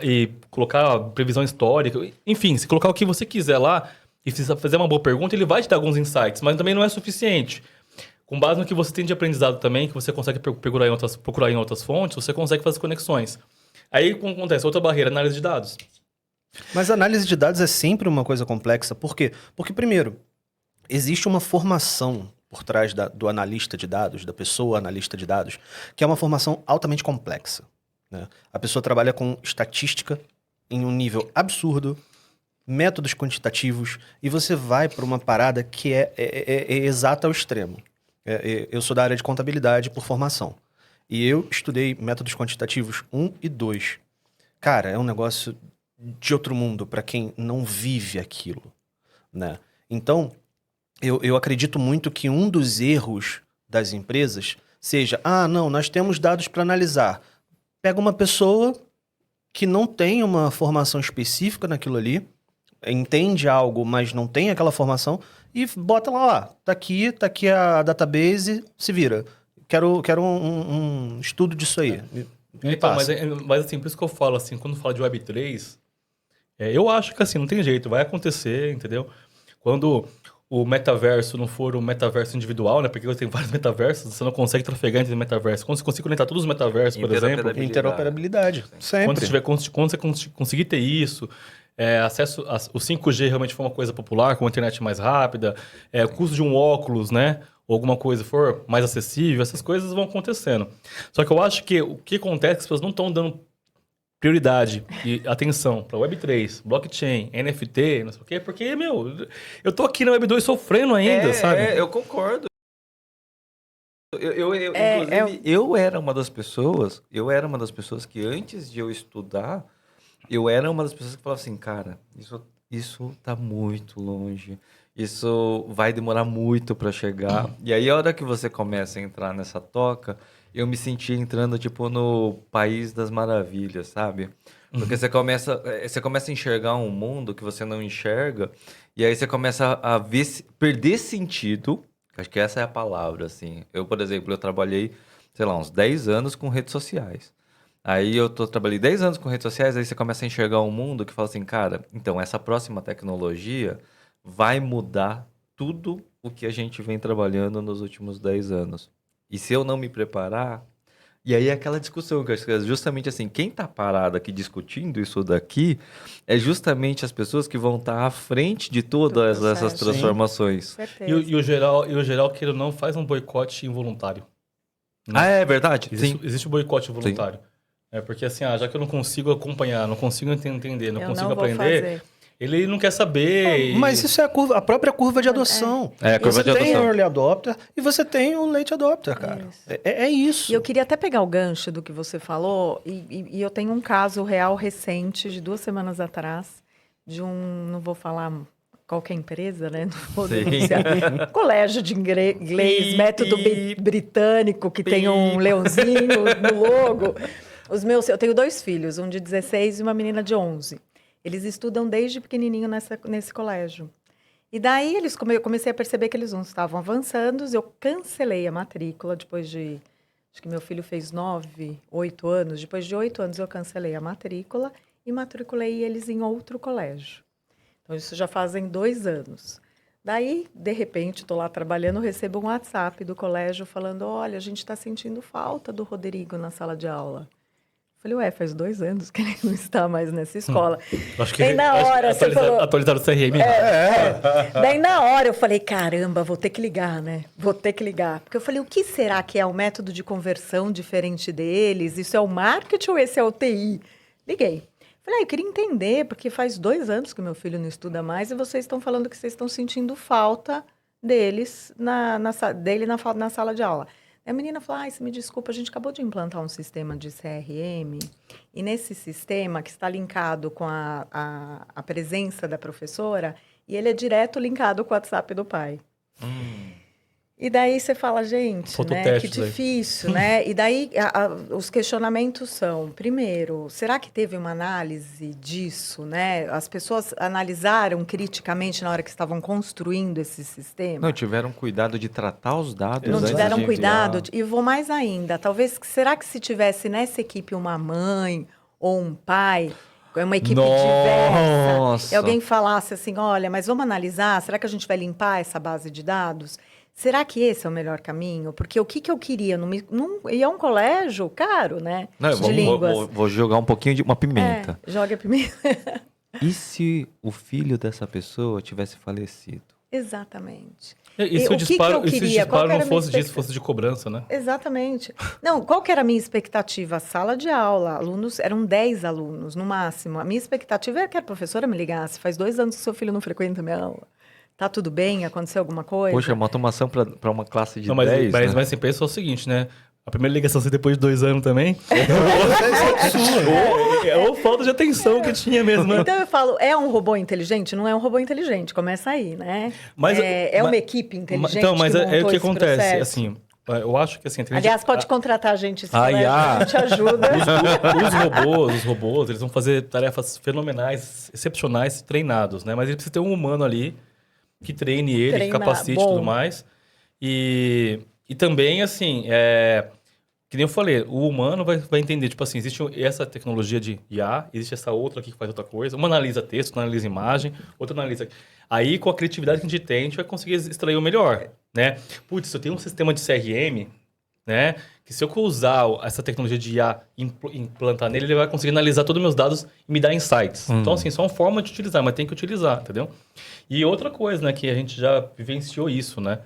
e colocar previsão histórica, enfim, se colocar o que você quiser lá e fazer uma boa pergunta, ele vai te dar alguns insights, mas também não é suficiente. Com base no que você tem de aprendizado também, que você consegue procurar em outras fontes, você consegue fazer conexões. Aí, o que acontece? Outra barreira, análise de dados. Mas a análise de dados é sempre uma coisa complexa. Por quê? Porque, primeiro, existe uma formação por trás do analista de dados, da pessoa analista de dados, que é uma formação altamente complexa, né? A pessoa trabalha com estatística em um nível absurdo, métodos quantitativos, e você vai para uma parada que é exata ao extremo. Eu sou da área de contabilidade por formação. E eu estudei métodos quantitativos 1 e 2. Cara, é um negócio de outro mundo para quem não vive aquilo, né? Então, eu acredito muito que um dos erros das empresas seja, não, nós temos dados para analisar. Pega uma pessoa que não tem uma formação específica naquilo ali, entende algo, mas não tem aquela formação, e bota lá, tá aqui a database, se vira. Quero um estudo disso aí. Então, mas assim, por isso que eu falo assim, quando falo de Web3, eu acho que assim, não tem jeito, vai acontecer, entendeu? Quando o metaverso não for o metaverso individual, né? Porque você tem vários metaversos, você não consegue trafegar entre metaversos. Quando você conseguir conectar todos os metaversos, por exemplo... Interoperabilidade, sempre. Quando você conseguir ter isso, acesso... O 5G realmente for uma coisa popular, com a internet mais rápida, o custo de um óculos, né? Ou alguma coisa for mais acessível, essas coisas vão acontecendo. Só que eu acho que o que acontece é que as pessoas não estão dando prioridade e atenção para Web3, blockchain, NFT, não sei o quê, porque, eu tô aqui na Web2 sofrendo ainda, sabe? Eu concordo. Inclusive, eu era uma das pessoas que antes de eu estudar, eu era uma das pessoas que falava assim, cara, isso tá muito longe. Isso vai demorar muito para chegar. E aí, a hora que você começa a entrar nessa toca, eu me senti entrando, tipo, no País das Maravilhas, sabe? Porque você começa a enxergar um mundo que você não enxerga, e aí você começa a perder sentido. Acho que essa é a palavra, assim. Eu, por exemplo, eu trabalhei, sei lá, uns 10 anos com redes sociais. Aí trabalhei 10 anos com redes sociais, aí você começa a enxergar um mundo que fala assim, cara, então essa próxima tecnologia vai mudar tudo o que a gente vem trabalhando nos últimos 10 anos. E se eu não me preparar... E aí é aquela discussão que eu acho que é justamente assim, quem está parado aqui discutindo isso daqui é justamente as pessoas que vão estar à frente de todas essas transformações. E o geral, que ele não faz um boicote involuntário. Né? É verdade? Existe o boicote involuntário. Porque assim, já que eu não consigo acompanhar, não consigo entender, não consigo aprender... Ele não quer saber. Mas isso é a própria curva de adoção. A curva de adoção. Você tem o early adopter e você tem o late adopter, cara. É isso. E eu queria até pegar o gancho do que você falou, e eu tenho um caso real recente, de 2 semanas atrás, não vou falar qualquer empresa, né? Não vou Sim. denunciar. Colégio de inglês, método britânico, que tem um leãozinho no logo. Eu tenho 2 filhos, um de 16 e uma menina de 11. Eles estudam desde pequenininho nesse colégio. E daí eu comecei a perceber que eles não estavam avançando, eu cancelei a matrícula depois de... Acho que meu filho fez 8 anos. Depois de 8 anos eu cancelei a matrícula e matriculei eles em outro colégio. Então isso já fazem 2 anos. Daí, de repente, estou lá trabalhando, recebo um WhatsApp do colégio falando, olha, a gente está sentindo falta do Rodrigo na sala de aula. Falei, faz 2 anos que ele não está mais nessa escola. Acho que Daí na hora você falou... atualizaram o CRM. Daí na hora eu falei, caramba, vou ter que ligar, né? Vou ter que ligar. Porque eu falei, o que será que é o método de conversão diferente deles? Isso é o marketing ou esse é o TI? Liguei. Falei, eu queria entender, porque faz 2 anos que meu filho não estuda mais e vocês estão falando que vocês estão sentindo falta deles na sala de aula. A menina falou, você me desculpa, a gente acabou de implantar um sistema de CRM e nesse sistema que está linkado com a presença da professora e ele é direto linkado com o WhatsApp do pai. E daí você fala, gente, né, que difícil, né? E daí os questionamentos são, primeiro, será que teve uma análise disso, né? As pessoas analisaram criticamente na hora que estavam construindo esse sistema? Não tiveram cuidado de tratar os dados. Não antes tiveram de cuidado. enviar. E vou mais ainda, talvez, será que se tivesse nessa equipe uma mãe ou um pai... uma equipe diversa, e alguém falasse assim, olha, mas vamos analisar, será que a gente vai limpar essa base de dados? Será que esse é o melhor caminho? Porque o que eu queria, e é um colégio caro, né, Não, de línguas. vou jogar um pouquinho de uma pimenta. Joga a pimenta. E se o filho dessa pessoa tivesse falecido? Exatamente. E se o o que disparo, eu queria? e se o disparo Qual que era não a minha fosse disso, fosse de cobrança, né? Exatamente. Não, qual que era a minha expectativa? Sala de aula, alunos, eram 10 alunos no máximo. A minha expectativa era que a professora me ligasse. Faz 2 anos que seu filho não frequenta a minha aula. Tá tudo bem? Aconteceu alguma coisa? Poxa, uma automação para uma classe de Não, mas, 10, mas, né? mas você pensa o seguinte, né? A primeira ligação ser depois de 2 anos também. Ou falta de atenção que tinha mesmo, né? Então eu falo, é um robô inteligente? Não é um robô inteligente, começa aí, né? Mas- é uma mas- equipe inteligente Então, mas que é montou o que esse acontece, processo? assim, eu acho que assim... Aliás, pode contratar a gente, esse Ah, colégio, IA. a gente ajuda. Os robôs, eles vão fazer tarefas fenomenais, excepcionais, treinados, né? Mas ele precisa ter um humano ali que treine ele, que Treinar, capacite e bom. tudo mais. E também, assim, que nem eu falei, o humano vai entender, tipo assim, existe essa tecnologia de IA, existe essa outra aqui que faz outra coisa. Uma analisa texto, outra analisa imagem, outra analisa... Aí, com a criatividade que a gente tem, a gente vai conseguir extrair o melhor, né? Putz, se eu tenho um sistema de CRM, né? Que se eu usar essa tecnologia de IA implantar nele, ele vai conseguir analisar todos os meus dados e me dar insights. Então, assim, só uma forma de utilizar, mas tem que utilizar, entendeu? E outra coisa, né? Que a gente já vivenciou isso, né?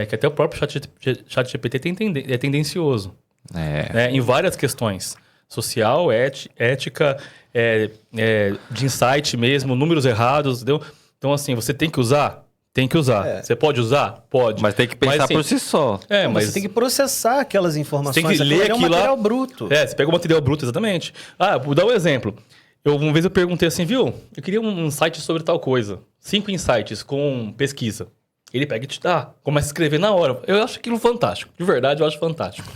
Que até o próprio ChatGPT é tendencioso. Né? Em várias questões. Social, ética, de insight mesmo, números errados, entendeu? Então, assim, você tem que usar? Tem que usar. Você pode usar? Pode. Mas tem que pensar assim, por si só. mas Você tem que processar aquelas informações. Você tem que ler é um aquilo lá. material bruto. Você pega o material bruto, exatamente. Vou dar um exemplo. Uma vez eu perguntei assim, viu? Eu queria um insight sobre tal coisa. 5 insights com pesquisa. Ele pega e te dá. Começa a escrever na hora. Eu acho aquilo fantástico. De verdade, eu acho fantástico.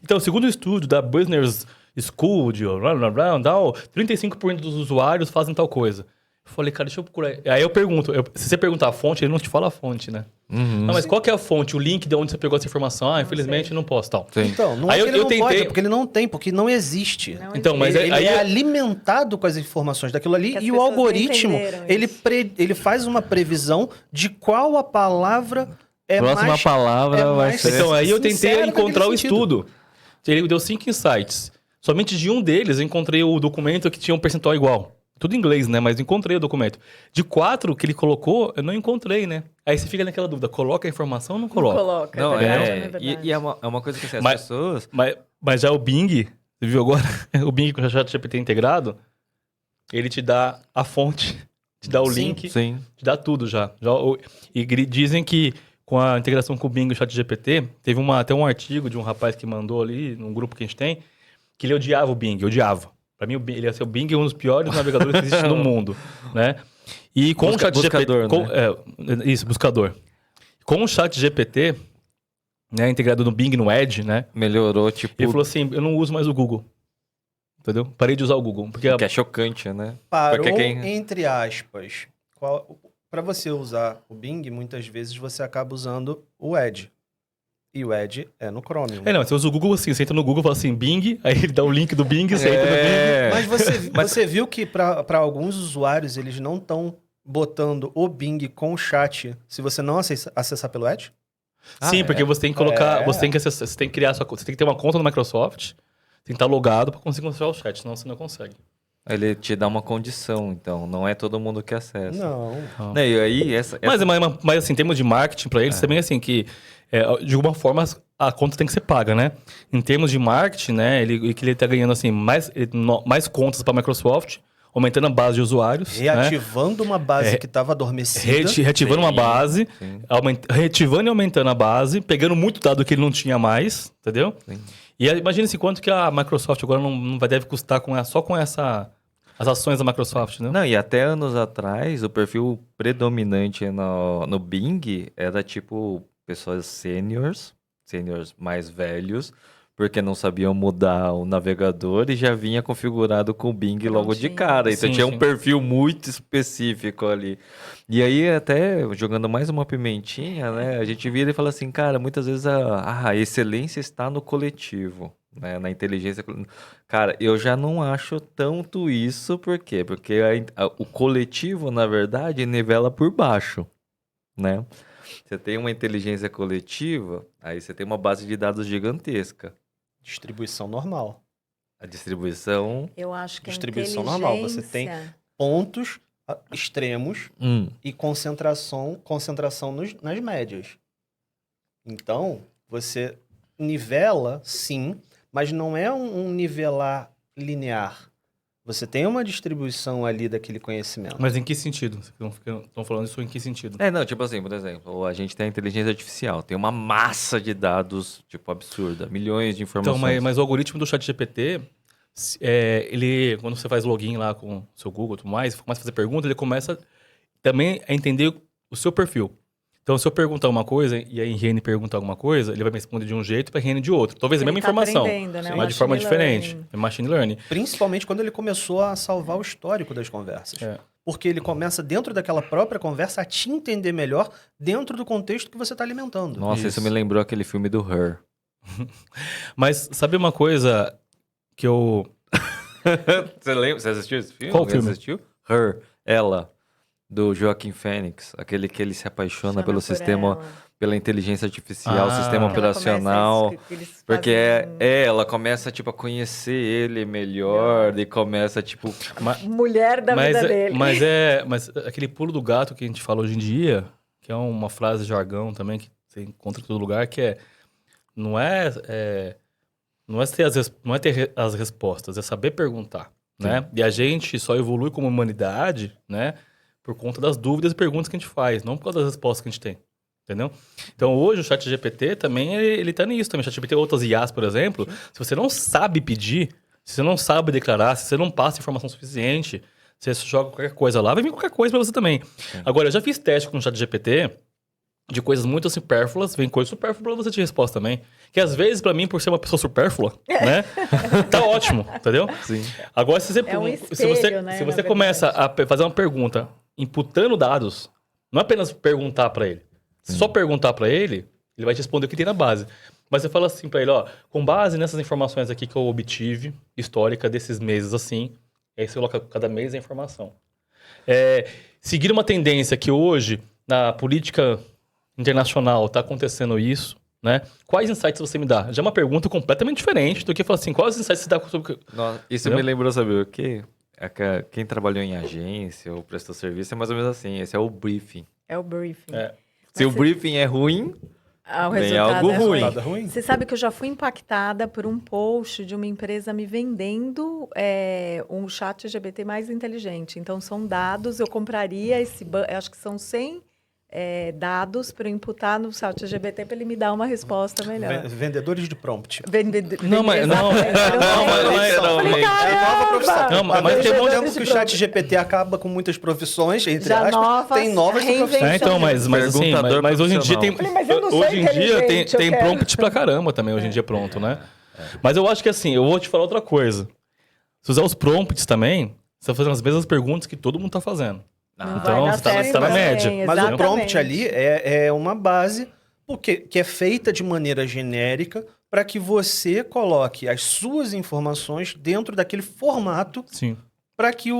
Então, segundo o estudo da Business School, de 35% dos usuários fazem tal coisa. Eu falei, cara, deixa eu procurar. Aí eu pergunto, se você perguntar a fonte, ele não te fala a fonte, né? Não, mas qual que é a fonte? O link de onde você pegou essa informação? Infelizmente, não posso, tal. Sim. Então, não Aí é que ele eu não tentei- pode, é porque ele não tem, porque não existe. Não Então, mas existe. Ele aí é alimentado com as informações daquilo ali Que as e o pessoas não algoritmo, entenderam ele faz uma previsão de qual a palavra é Próxima mais... palavra vai mais ser- Então, aí eu tentei sincera encontrar o naquele sentido. estudo. Ele deu 5 insights. Somente de um deles eu encontrei o documento que tinha um percentual igual. Tudo em inglês, né? Mas encontrei o documento. De 4 que ele colocou, eu não encontrei, né? Aí você fica naquela dúvida, coloca a informação ou não coloca? Coloca, Não, verdade, é verdade. e é uma coisa que assim, as Mas- pessoas... Mas já o Bing, você viu agora? O Bing com o ChatGPT integrado, ele te dá a fonte, te dá o Sim. link, Sim. te dá tudo já. E dizem que com a integração com o Bing e o ChatGPT, teve até um artigo de um rapaz que mandou ali, num grupo que a gente tem, que ele odiava o Bing, odiava. Pra mim, ele ia ser o Bing um dos piores navegadores que existe no mundo, né? E com o chat buscador, GPT... Isso, buscador. Com o chat GPT, né, integrado no Bing, no Edge, né? Melhorou, tipo, Ele falou assim, eu não uso mais o Google. Entendeu? Parei de usar o Google. Porque que é chocante, né? Parou, Porque quem- entre aspas. Para você usar o Bing, muitas vezes você acaba usando o Edge. E o Edge é no Chromium. Não, você usa o Google assim, você entra no Google e fala assim, Bing, aí ele dá o link do Bing, você entra no Bing. Mas você viu que para alguns usuários eles não estão botando o Bing com o chat se você não acessar pelo Edge? Sim, porque você tem que colocar, É. você tem que acessar, você tem que criar sua conta, você tem que ter uma conta no Microsoft, tem que estar logado para conseguir acessar o chat, senão você não consegue. Ele te dá uma condição, então. Não é todo mundo que acessa. Não. Né, e aí, Mas assim, em termos de marketing para eles, também assim, que de alguma forma a conta tem que ser paga, né? Em termos de marketing, né, ele tá ganhando assim, mais contas para a Microsoft, aumentando a base de usuários. Reativando uma base que estava adormecida. Reativando uma base, sim. reativando e aumentando a base, pegando muito dado que ele não tinha mais, entendeu? Sim. E imagine-se quanto que a Microsoft agora deve custar só com as ações da Microsoft, né? Não, e até anos atrás, o perfil predominante no Bing era tipo pessoas sêniors mais velhos, porque não sabiam mudar o navegador e já vinha configurado com o Bing logo de Prontinho. cara. Então Sim, tinha sim. um perfil muito específico ali. E aí, até jogando mais uma pimentinha, né? A gente vira e fala assim, cara, muitas vezes a excelência está no coletivo, né? Na inteligência. Cara, eu já não acho tanto isso, por quê? Porque o coletivo, na verdade, nivela por baixo, né? Você tem uma inteligência coletiva, aí você tem uma base de dados gigantesca. Distribuição normal. A distribuição. Eu acho que Distribuição a normal, você tem- inteligência- Pontos extremos e concentração nas médias. Então, você nivela, sim, mas não é um nivelar linear. Você tem uma distribuição ali daquele conhecimento. Mas em que sentido? Vocês estão falando isso em que sentido? Não, tipo assim, por exemplo, a gente tem a inteligência artificial, tem uma massa de dados, tipo, absurda, milhões de informações. Então, mas o algoritmo do ChatGPT, ele, quando você faz login lá com o seu Google e tudo mais, começa a fazer pergunta, ele começa também a entender o seu perfil. Então, se eu perguntar uma coisa e a Henriette perguntar alguma coisa, ele vai me responder de um jeito e a Henriette de outro. Talvez a Ele mesma tá informação, aprendendo, né? mas de Machine forma diferente. learning. É machine learning. Principalmente quando ele começou a salvar o histórico das conversas. É. Porque ele começa, dentro daquela própria conversa, a te entender melhor dentro do contexto que você está alimentando. Nossa, isso Isso. me lembrou aquele filme do Her. Mas sabe uma coisa que eu... Você lembra? Você assistiu esse filme? Qual Alguém filme? assistiu? Her, Ela, do Joaquim Phoenix. Aquele que ele se apaixona pelo Funciona por sistema, ela. pela inteligência artificial, Ah. sistema Que Que ela começa a operacional. eles Porque fazem ela começa, tipo, a conhecer ele melhor e começa, tipo... mulher da vida dele. Mas aquele pulo do gato que a gente fala hoje em dia, que é uma frase jargão também, que você encontra em todo lugar, que é... Não é ter as respostas, é saber perguntar, né? E a gente só evolui como humanidade, né? Por conta das dúvidas e perguntas que a gente faz, não por causa das respostas que a gente tem, entendeu? Então, hoje, o ChatGPT também, ele tá nisso também. O ChatGPT ou outras IAs, por exemplo, se você não sabe pedir, se você não sabe declarar, se você não passa informação suficiente, se você joga qualquer coisa lá, vai vir qualquer coisa pra você também. Agora, eu já fiz teste com o ChatGPT de coisas muito supérfluas, vem coisa supérflua pra você ter resposta também. Que às vezes, pra mim, por ser uma pessoa supérflua, né? Tá ótimo, entendeu? Sim. Agora, se você, É um se espelho, você, né, se na você começa verdade. a fazer uma pergunta imputando dados, não é apenas perguntar pra ele. Se só perguntar pra ele, ele vai te responder o que tem na base. Mas você fala assim pra ele, ó, com base nessas informações aqui que eu obtive, histórica desses meses assim, aí você coloca cada mês a informação. Seguir uma tendência que hoje, na política internacional, tá acontecendo isso, né? Quais insights você me dá? Já é uma pergunta completamente diferente do que falar assim, quais insights você dá sobre... Nossa, isso Entendeu? me lembrou, sabe o quê? Quem trabalhou em agência ou prestou serviço é mais ou menos assim. Esse é o briefing. É o briefing. É. Se o Mas briefing é ruim, o vem resultado algo é ruim. Nada ruim? Você sabe que eu já fui impactada por um post de uma empresa me vendendo um chat GPT mais inteligente. Então, são dados, eu compraria eu acho que são 100 dados para eu imputar no ChatGPT para ele me dar uma resposta melhor. Vendedores de prompt. Não, mas não, Falei, É a nova profissão. Não, mas Ao mesmo tem um monte tempo que o chat GPT acaba com muitas profissões, entre Já aspas, novas, tem novas reinvenção. profissões. então, mas assim, Perguntador mas hoje em dia tem, Falei, mas eu não sou hoje em dia inteligente, eu tem quero. prompt pra caramba também, hoje em dia pronto, né? Mas eu acho que assim, eu vou te falar outra coisa. Se usar os prompts também, você vai fazendo as mesmas perguntas que todo mundo tá fazendo. Não Então, vai dar você tá na certo média. também, Mas o prompt exatamente. ali é uma base que é feita de maneira genérica para que você coloque as suas informações dentro daquele formato Sim. para que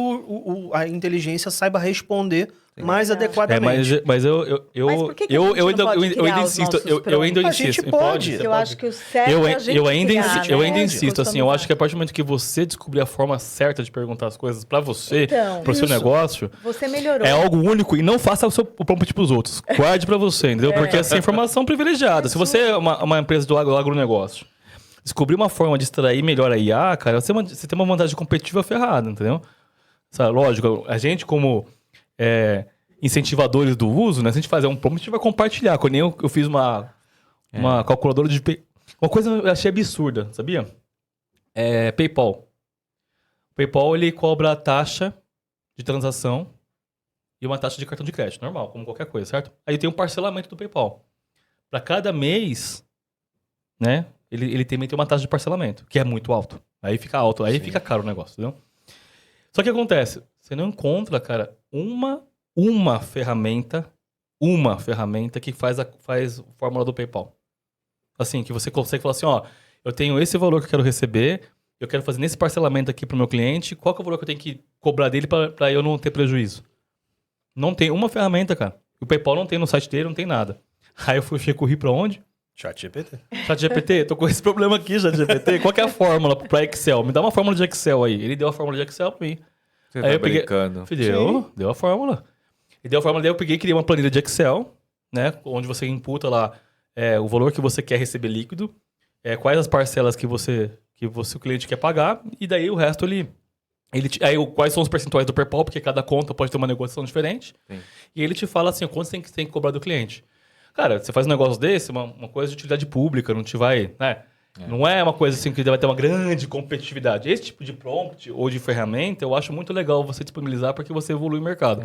a inteligência saiba responder mais adequadamente. Mas Mas por que que a gente não pode criar os insisto, nossos eu ainda prompts? A gente insisto. pode. Eu acho que o certo é a gente Eu ainda criar, eu né? ainda insisto, assim, eu Customizar. acho que a partir do momento que você descobrir a forma certa de perguntar as coisas pra você, Então, pro seu isso. negócio, Você melhorou. é algo único e não faça o prompt pros outros. Guarde pra você, entendeu? Porque essa é informação privilegiada. Se você é uma empresa do agronegócio, descobrir uma forma de extrair melhor a IA, cara, você tem uma vantagem competitiva ferrada, entendeu? Sabe, lógico, a gente como incentivadores do uso, né? Se a gente fazer um prompt, a gente vai compartilhar. Quando eu fiz uma calculadora de... Uma coisa eu achei absurda, sabia? PayPal. O PayPal, ele cobra a taxa de transação e uma taxa de cartão de crédito, normal, como qualquer coisa, certo? Aí tem um parcelamento do PayPal. Para cada mês, né? Ele também tem uma taxa de parcelamento, que é muito alto. Aí fica alto, aí fica caro o negócio, entendeu? Só que acontece, você não encontra, cara, uma ferramenta que faz a fórmula do PayPal. Assim, que você consegue falar assim, ó, eu tenho esse valor que eu quero receber, eu quero fazer nesse parcelamento aqui pro meu cliente, qual que é o valor que eu tenho que cobrar dele para eu não ter prejuízo? Não tem uma ferramenta, cara. O PayPal não tem no site dele, não tem nada. Aí eu recorri pra onde? ChatGPT. ChatGPT, tô com esse problema aqui, ChatGPT. Qual que é a fórmula pra Excel? Me dá uma fórmula de Excel aí. Ele deu a fórmula de Excel pra mim. Você Aí tá eu peguei- brincando. Falei, deu a fórmula. E deu a fórmula, daí eu peguei e criei uma planilha de Excel, né? Onde você imputa lá o valor que você quer receber líquido, quais as parcelas que o cliente quer pagar, e daí o resto quais são os percentuais do PayPal, porque cada conta pode ter uma negociação diferente. Sim. E ele te fala assim, quanto você tem que cobrar do cliente. Cara, você faz um negócio desse, uma coisa de utilidade pública, não te vai, né? Não é uma coisa assim que vai ter uma grande competitividade. Esse tipo de prompt ou de ferramenta, eu acho muito legal você disponibilizar porque você evolui o mercado.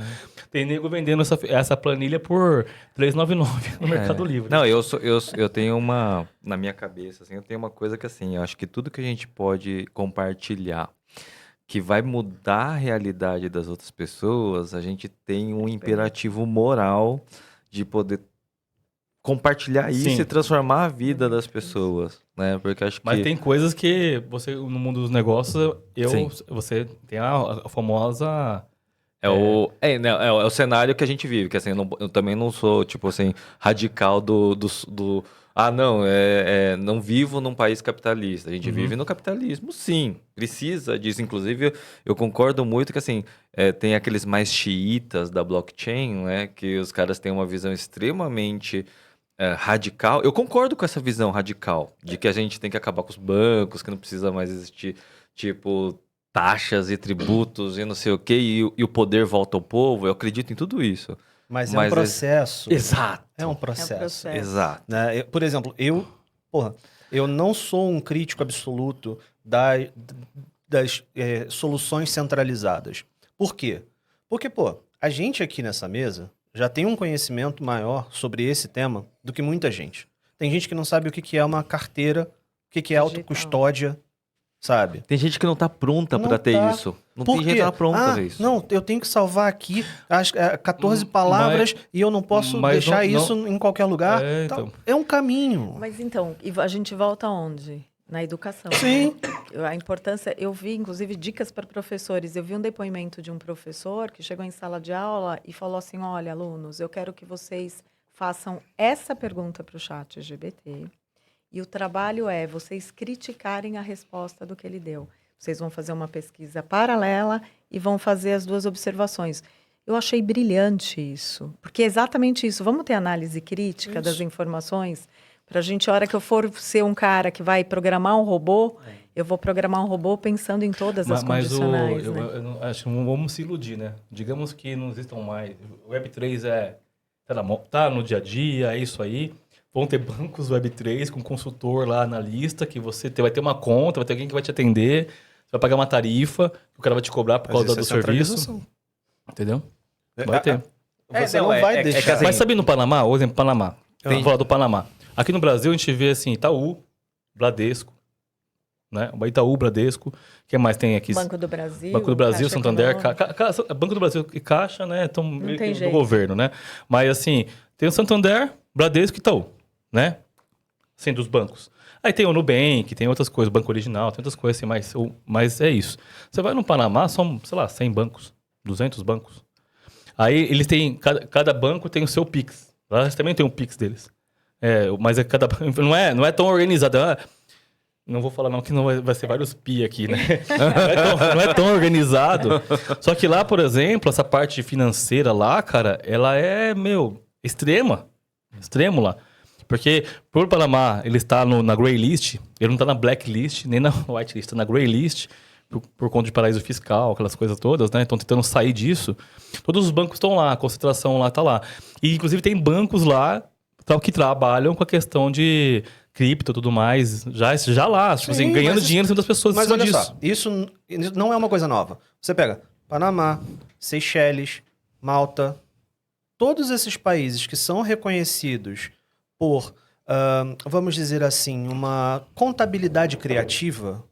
Tem nego vendendo essa planilha por R$3,99 no Mercado Livre. Não, eu tenho na minha cabeça, assim, eu tenho uma coisa que assim, eu acho que tudo que a gente pode compartilhar que vai mudar a realidade das outras pessoas, a gente tem um imperativo moral de poder compartilhar isso Sim. e transformar a vida das pessoas, né? Porque acho Mas que tem coisas que você, no mundo dos negócios, Sim. você tem a famosa... é o cenário que a gente vive, que assim, eu também não sou, tipo assim, radical do não vivo num país capitalista. A gente vive no capitalismo, sim. Precisa disso. Inclusive, eu concordo muito que, assim, tem aqueles mais xiitas da blockchain, né? Que os caras têm uma visão extremamente radical. Eu concordo com essa visão radical de que a gente tem que acabar com os bancos, que não precisa mais existir, tipo, taxas e tributos e não sei o quê, e o poder volta ao povo. Eu acredito em tudo isso. Mas é Mas um processo. Exato. É um processo. Exato. Né? Por exemplo, eu não sou um crítico absoluto das soluções centralizadas. Por quê? Porque, a gente aqui nessa mesa já tem um conhecimento maior sobre esse tema do que muita gente. Tem gente que não sabe o que é uma carteira, o que é Digital. autocustódia, sabe? Tem gente que não tá pronta Não pra ter tá. isso. Não Por tem gente quê? que tá pronta pra ter isso. Não, eu tenho que salvar aqui as 14 palavras e eu não posso mas deixar não- isso em qualquer lugar. Então. É um caminho. Mas então, e a gente volta aonde? Na educação. Sim. A importância, eu vi, inclusive, dicas para professores. Eu vi um depoimento de um professor que chegou em sala de aula e falou assim, olha, alunos, eu quero que vocês façam essa pergunta para o ChatGPT e o trabalho é vocês criticarem a resposta do que ele deu. Vocês vão fazer uma pesquisa paralela e vão fazer as duas observações. Eu achei brilhante isso, porque é exatamente isso. Vamos ter análise crítica das informações para a gente, a hora que eu for ser um cara que vai programar um robô, eu vou programar um robô pensando em todas as condicionais. eu não- acho que não vamos se iludir, né? Digamos que não existam mais. O Web3 tá no dia a dia, é isso aí. Vão ter bancos Web3 com consultor lá, analista, que vai ter uma conta, vai ter alguém que vai te atender, você vai pagar uma tarifa, o cara vai te cobrar por causa do serviço. Entendeu? Vai ter. Você não vai deixar. que assim, Mas sabe no Panamá, o exemplo Panamá. Vamos falar do Panamá. Aqui no Brasil a gente vê assim, Itaú, Bradesco, né? Itaú, Bradesco. O que mais tem aqui? Banco do Brasil. Banco do Brasil, Caixa Santander, Econômica. Banco do Brasil e Caixa, né? Estão tem do jeito. governo, né? Mas assim, tem o Santander, Bradesco e Itaú, né? Assim, dos bancos. Aí tem o Nubank, tem outras coisas, Banco Original, tem outras coisas assim, mas é isso. Você vai no Panamá, são, sei lá, 100 bancos, 200 bancos. Aí eles têm, cada banco tem o seu Pix. Lá eles também tem um Pix deles. Mas não é tão organizado. Não vou falar não, que não vai ser vários pi aqui, né? Não é tão organizado. Só que lá, por exemplo, essa parte financeira lá, cara, ela é, extrema. Extremo lá. Porque por Panamá, ele está na Grey List, ele não está na Black List, nem na White List, está na Grey List, por conta de paraíso fiscal, aquelas coisas todas, né? Estão tentando sair disso. Todos os bancos estão lá, a concentração lá está lá. E, inclusive, tem bancos lá que trabalham com a questão de cripto e tudo mais, já lá, tipo assim, ganhando dinheiro das pessoas. Mas olha disso. só, isso não é uma coisa nova. Você pega Panamá, Seychelles, Malta, todos esses países que são reconhecidos por, vamos dizer assim, uma contabilidade criativa,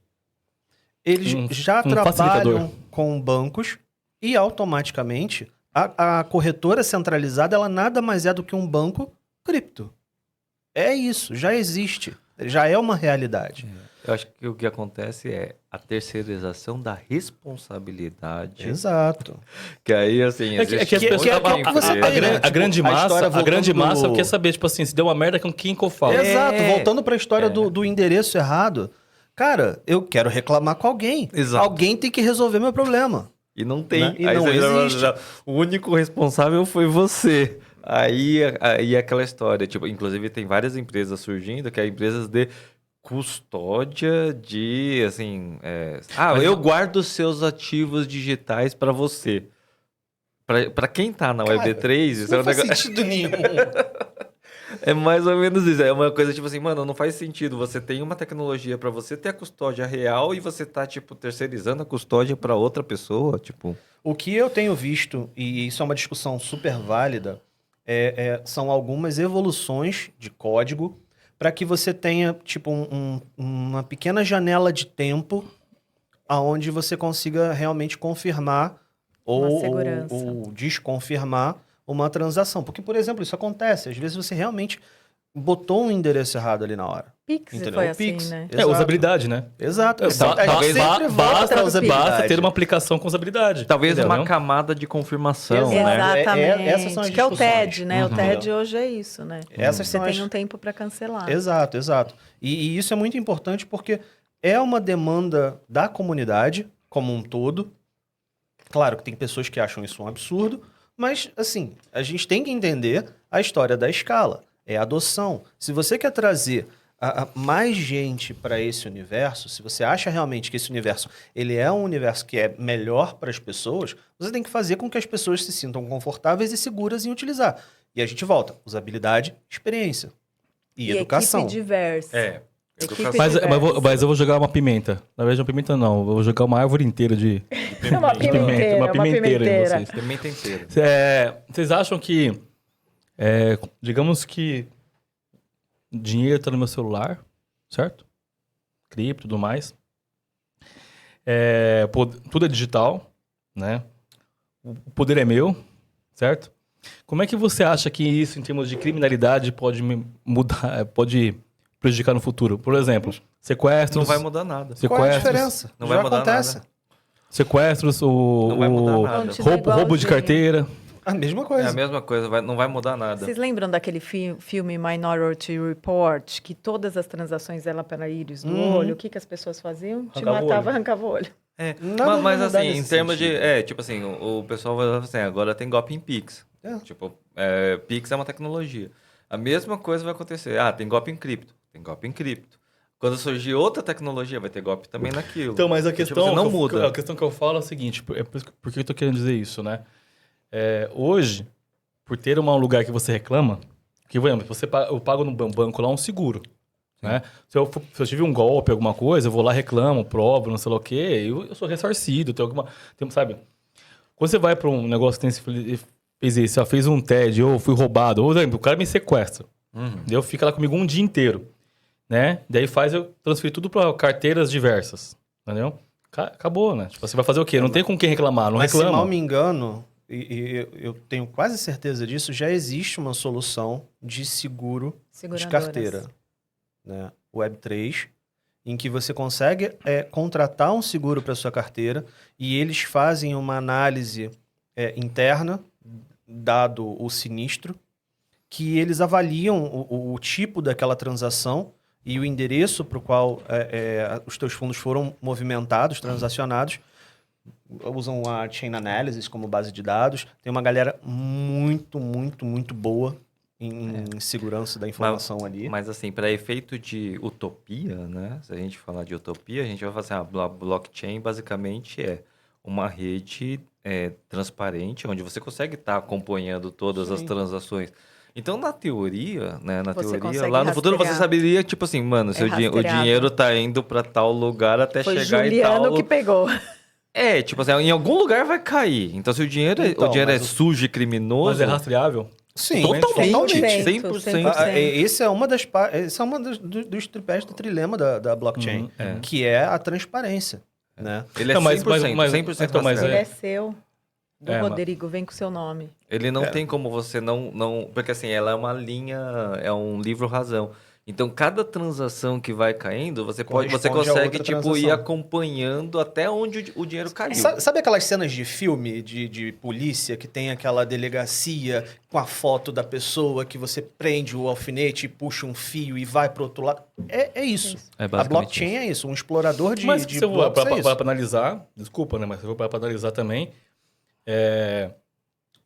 eles já trabalham facilitador com bancos e automaticamente a corretora centralizada ela nada mais é do que um banco cripto. É isso, já existe, já é uma realidade. Eu acho que o que acontece é a terceirização da responsabilidade. Exato. Que aí, assim... É que as pessoas... A grande massa quer saber, tipo assim, se deu uma merda, com quem que eu falo? Exato, voltando para a história do endereço errado. Cara, eu quero reclamar com alguém. Exato. Alguém tem que resolver meu problema. E não tem. Né? E não existe. O único responsável foi você. Aí é aquela história, tipo, inclusive tem várias empresas surgindo, que é empresas de custódia de, assim... eu guardo os seus ativos digitais para você. Para quem tá na Web3... Isso não faz sentido nenhum. É mais ou menos isso. É uma coisa tipo assim, mano, não faz sentido. Você tem uma tecnologia para você ter a custódia real e você tá, tipo, terceirizando a custódia para outra pessoa, tipo... O que eu tenho visto, e isso é uma discussão super válida, são algumas evoluções de código para que você tenha, tipo, uma pequena janela de tempo aonde você consiga realmente confirmar ou desconfirmar uma transação. Porque, por exemplo, isso acontece. Às vezes você realmente botou um endereço errado ali na hora. Pix Entendeu? foi O assim, Pix. né? Exato. Usabilidade, né? Exato. Basta ter uma aplicação com usabilidade. Talvez entendeu? uma camada de confirmação, né? Exatamente. Essas são as que é o discussões. TED, né? O TED hoje é isso, né? Essas Você são tem as- um tempo para cancelar. Exato. E isso é muito importante porque é uma demanda da comunidade como um todo. Claro que tem pessoas que acham isso um absurdo, mas, assim, a gente tem que entender a história da escala. É a adoção. Se você quer trazer mais gente para esse universo, se você acha realmente que esse universo ele é um universo que é melhor para as pessoas, você tem que fazer com que as pessoas se sintam confortáveis e seguras em utilizar. E a gente volta. Usabilidade, experiência e educação. Equipe diversa. Equipe Mas diversa. eu vou jogar uma pimenta. Na verdade, uma pimenta não. Eu vou jogar uma árvore inteira de Uma pimenteira. uma pimenteira em vocês. Pimenta inteira. Vocês acham que, digamos que dinheiro está no meu celular, certo? Cripto e tudo mais. Tudo é digital, né? O poder é meu, certo? Como é que você acha que isso, em termos de criminalidade, pode mudar, pode prejudicar no futuro? Por exemplo, sequestros... Não vai mudar nada. Qual é a Sequestros, diferença? Não Já vai mudar acontece. nada. sequestros, Não vai mudar nada. Vão te dar roubo de igualzinho. carteira. A mesma É coisa. a mesma coisa, não vai mudar nada. Vocês lembram daquele filme Minority Report, que todas as transações eram para íris do olho? O que as pessoas faziam? Te Arrancava o matava, olho. arrancava o olho. Nada Mas vai mudar assim, em nesse termos sentido. de... tipo assim, o pessoal vai falar assim, agora tem golpe em Pix. Tipo, Pix é uma tecnologia. A mesma coisa vai acontecer. Tem golpe em cripto. Tem golpe em cripto. Quando surgir outra tecnologia, vai ter golpe também naquilo. Então, mas a Tipo, questão, você não muda. a questão que eu falo é a seguinte, por que eu tô querendo dizer isso, né? Hoje, por ter um lugar que você reclama, que, por exemplo, eu pago no banco lá um seguro, né? Se eu tive um golpe, alguma coisa, eu vou lá, reclamo, provo, não sei lá o quê, eu sou ressarcido, sabe? Quando você vai para um negócio que fez isso, fez um TED, ou fui roubado, ou, por exemplo, o cara me sequestra, daí eu fico lá comigo um dia inteiro, né? Daí eu transferir tudo para carteiras diversas, entendeu? Acabou, né? Tipo, você vai fazer o quê? Não tem com quem reclamar, não Mas reclama. se mal me engano, e eu tenho quase certeza disso, já existe uma solução de seguro de Seguradoras. carteira, né? Web3, em que você consegue contratar um seguro para sua carteira e eles fazem uma análise interna, dado o sinistro, que eles avaliam o tipo daquela transação e o endereço para o qual os teus fundos foram movimentados, transacionados. Usam a Chain Analysis como base de dados. Tem uma galera muito, muito, muito boa em segurança da informação ali. Mas assim, para efeito de utopia, né? Se a gente falar de utopia, a gente vai fazer a blockchain basicamente é uma rede transparente, onde você consegue estar acompanhando todas as transações. Então, na teoria, né? Lá no futuro você saberia, tipo assim, mano, o dinheiro tá indo para tal lugar até Foi chegar em Juliano tal... que pegou. Tipo assim, em algum lugar vai cair. Então, se o dinheiro, é sujo e criminoso... Mas é rastreável? Sim, Totalmente. 100%. Esse é dos tripés do trilema da blockchain, que é a transparência, né? Ele é Não, mas- 100%, mas- 100% então, mas rastreável. Ele é seu. Do É, mas- Rodrigo, vem com o seu nome. Ele não tem como você não... Porque assim, ela é uma linha... É um livro-razão. Então, cada transação que vai caindo, você Corresponde a consegue, outra tipo, ir transação. acompanhando até onde o dinheiro caiu. Sabe aquelas cenas de filme, de polícia, que tem aquela delegacia com a foto da pessoa, que você prende o alfinete e puxa um fio e vai pro outro lado? É isso. É A basicamente blockchain é isso. Um explorador de Mas se eu vou blocos é isso. para analisar, desculpa, né? Mas se eu vou para analisar também,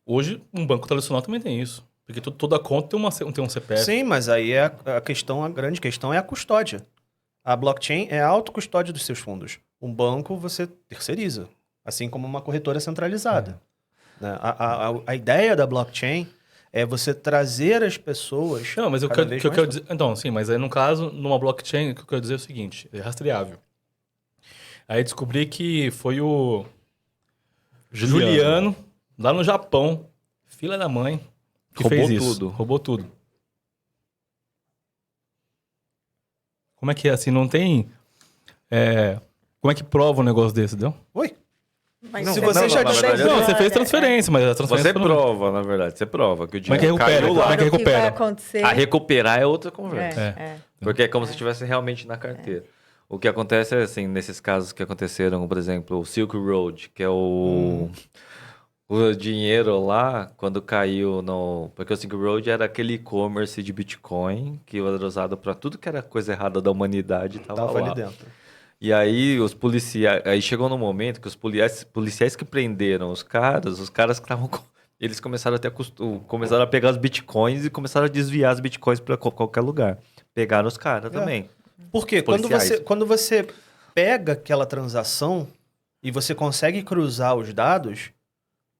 hoje um banco tradicional também tem isso. Porque toda conta tem um CPF. Sim, mas aí a grande questão é a custódia. A blockchain é a autocustódia dos seus fundos. Um banco você terceiriza, assim como uma corretora centralizada. Né? A ideia da blockchain é você trazer as pessoas... Não, mas cada vez eu mais quero dizer... Então, sim, mas aí no caso, numa blockchain, o que eu quero dizer é o seguinte, é rastreável. Aí descobri que foi o Juliano, lá no Japão, filha da mãe, que Roubou fez isso. tudo. Roubou tudo. Como é que é assim? Não tem... como é que prova um negócio desse, entendeu? Oi? Mas Se é você bom já pra disser- verdade, Não, você fez transferência, mas a transferência... Você prova, na verdade. Você prova que o Como é que dinheiro recupera? caiu Como lá. é que Agora, o que vai recupera? acontecer... A recuperar é outra conversa. É. Porque é como se estivesse realmente na carteira. O que acontece é assim, nesses casos que aconteceram, por exemplo, o Silk Road, que é o dinheiro lá, quando caiu no... Porque o Silk Road era aquele e-commerce de Bitcoin que era usado para tudo que era coisa errada da humanidade, tava Tava lá. ali dentro. E aí os policiais... Aí chegou no momento que os policiais que prenderam os caras que estavam... Eles começaram a ter começaram a pegar os bitcoins e começaram a desviar os bitcoins para qualquer lugar. Pegaram os caras também. Porque Policiais. quando você pega aquela transação e você consegue cruzar os dados,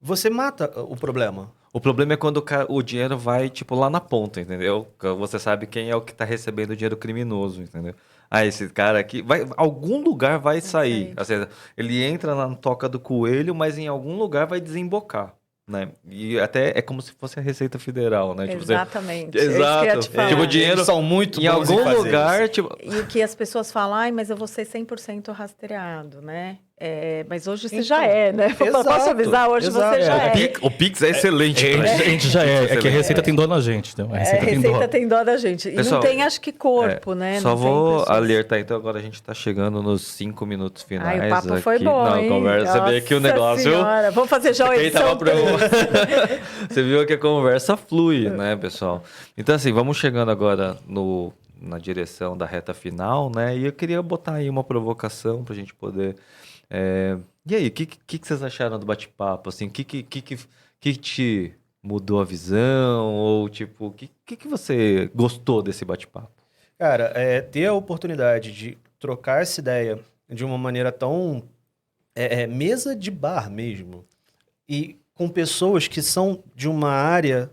você mata o problema. O problema é quando o dinheiro vai, tipo, lá na ponta, entendeu? Você sabe quem é o que tá recebendo o dinheiro criminoso, entendeu? Ah, esse cara aqui... algum lugar vai sair. Assim, ele entra na toca do coelho, mas em algum lugar vai desembocar, né? E até é como se fosse a Receita Federal, né? Tipo, Exatamente. Exato. É isso que eu ia te falar. Tipo, o dinheiro Eles são muito em bons algum fazer lugar, isso. tipo... E o que as pessoas falam, ai, mas eu vou ser 100% rastreado, né? Mas hoje você Então, já é, né? exato, Posso avisar, hoje exato. você já é. O Pix é excelente. pra A gente já é. É que a Excelente. Receita tem dó na gente, então. A Receita tem dó. Receita tem dó da gente. E Pessoal, não tem, acho que, corpo, né? Só Não tem vou pessoas. alertar, então agora a gente tá chegando nos 5 minutos finais. Ai, o papo foi aqui. bom, Não, hein? conversa, você vê que o Nossa negócio... Senhora. Vamos fazer já uma Quem tava edição 3. Você viu que a conversa flui, né, pessoal? Então, assim, vamos chegando agora na direção da reta final, né? E eu queria botar aí uma provocação pra gente poder... E aí, o que vocês acharam do bate-papo? Assim, o que te mudou a visão? Ou, tipo, o que você gostou desse bate-papo? Cara, ter a oportunidade de trocar essa ideia de uma maneira tão... mesa de bar mesmo. E com pessoas que são de uma área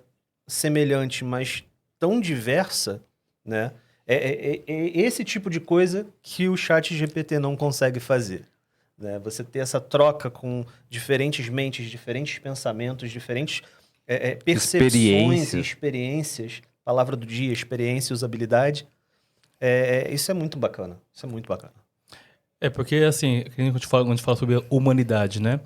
semelhante, mas tão diversa, né? É esse tipo de coisa que o chat GPT não consegue fazer, né? Você ter essa troca com diferentes mentes, diferentes pensamentos, diferentes percepções e experiências. Palavra do dia, experiência e usabilidade. Isso é muito bacana. Isso é muito bacana. Porque, assim, quando a gente fala sobre humanidade, né?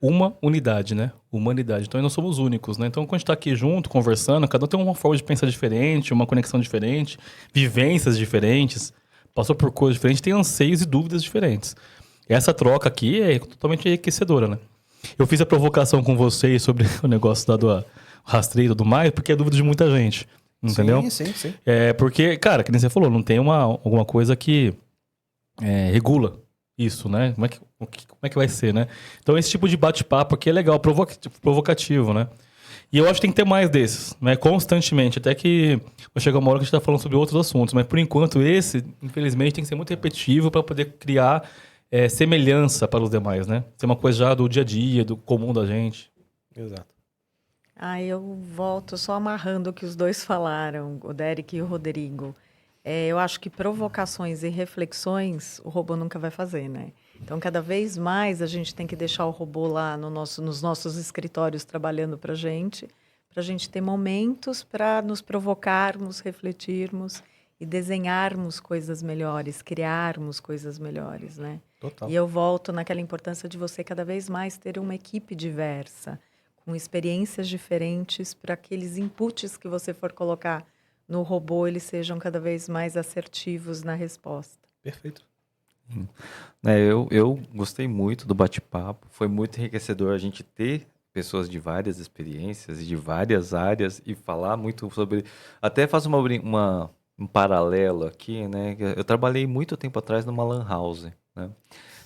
Uma unidade, né? Humanidade. Então, nós somos únicos, né? Então, quando a gente tá aqui junto, conversando, cada um tem uma forma de pensar diferente, uma conexão diferente, vivências diferentes, passou por coisas diferentes, tem anseios e dúvidas diferentes. Essa troca aqui é totalmente enriquecedora, né? Eu fiz a provocação com vocês sobre o negócio do rastreio e tudo mais, porque é dúvida de muita gente, entendeu? Sim. Porque, cara, que nem você falou, não tem alguma coisa que regula isso, né? Como é que vai ser, né? Então, esse tipo de bate-papo aqui é legal, provocativo, né? E eu acho que tem que ter mais desses, né? Constantemente, até que vai chegar uma hora que a gente tá falando sobre outros assuntos, mas por enquanto esse, infelizmente, tem que ser muito repetitivo para poder criar semelhança para os demais, né? Ser uma coisa já do dia a dia, do comum da gente. Exato. Eu volto só amarrando o que os dois falaram, o Derek e o Rodrigo. Eu acho que provocações e reflexões o robô nunca vai fazer, né? Então, cada vez mais a gente tem que deixar o robô lá nos nossos escritórios trabalhando para a gente ter momentos para nos provocarmos, refletirmos e desenharmos coisas melhores, criarmos coisas melhores, né? Total. E eu volto naquela importância de você cada vez mais ter uma equipe diversa, com experiências diferentes, para aqueles inputs que você for colocar no robô, eles sejam cada vez mais assertivos na resposta. Perfeito. Eu gostei muito do bate-papo, foi muito enriquecedor a gente ter pessoas de várias experiências e de várias áreas e falar muito sobre... Até faço um paralelo aqui, né? Eu trabalhei muito tempo atrás numa lan house, né?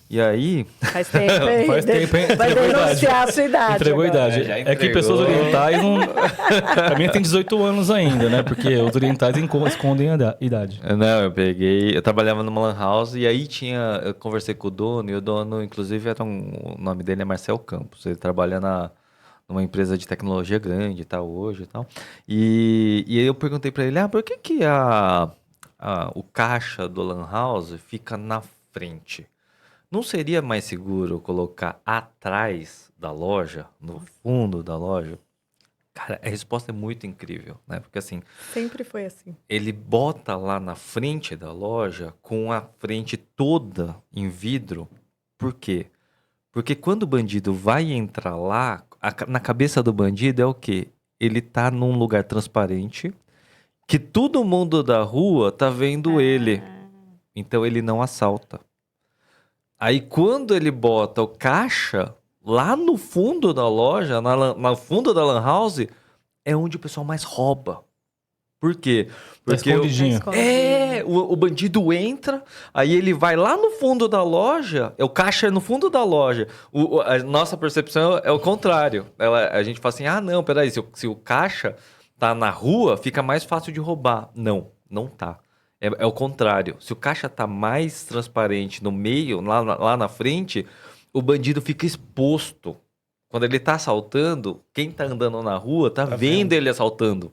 E aí... Faz tempo, hein? Faz tempo, hein? Vai Entregou denunciar a sua idade. Entregou a agora. idade. Já É que entregou. pessoas orientais não... A minha tem 18 anos ainda, né? Porque os orientais escondem a idade. Não, eu trabalhava numa lan house e aí eu conversei com o dono, e o dono, inclusive, o nome dele é Marcel Campos, ele trabalha numa empresa de tecnologia grande, tá, hoje e tal, e aí eu perguntei pra ele, por que o caixa do lan house fica na frente? Não seria mais seguro colocar atrás da loja, no fundo da loja? Cara, a resposta é muito incrível, né? Porque assim, Sempre foi assim. ele bota lá na frente da loja com a frente toda em vidro. Por quê? Porque quando o bandido vai entrar lá, na cabeça do bandido é o quê? Ele tá num lugar transparente, que todo mundo da rua tá vendo ele. Então ele não assalta. Aí quando ele bota o caixa lá no fundo da loja, no fundo da lan house, é onde o pessoal mais rouba. Por quê? Porque escondidinho. o bandido entra, aí ele vai lá no fundo da loja, o caixa é no fundo da loja. A nossa percepção é o contrário. A gente fala assim, não, peraí, se o caixa tá na rua, fica mais fácil de roubar. Não tá. É o contrário. Se o caixa tá mais transparente no meio, lá na frente, o bandido fica exposto. Quando ele tá assaltando, quem tá andando na rua tá vendo ele assaltando.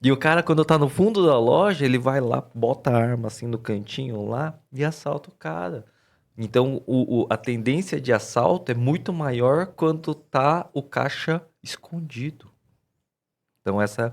E o cara, quando tá no fundo da loja, ele vai lá, bota a arma assim no cantinho lá e assalta o cara. Então, a tendência de assalto é muito maior quando tá o caixa escondido. Então, essa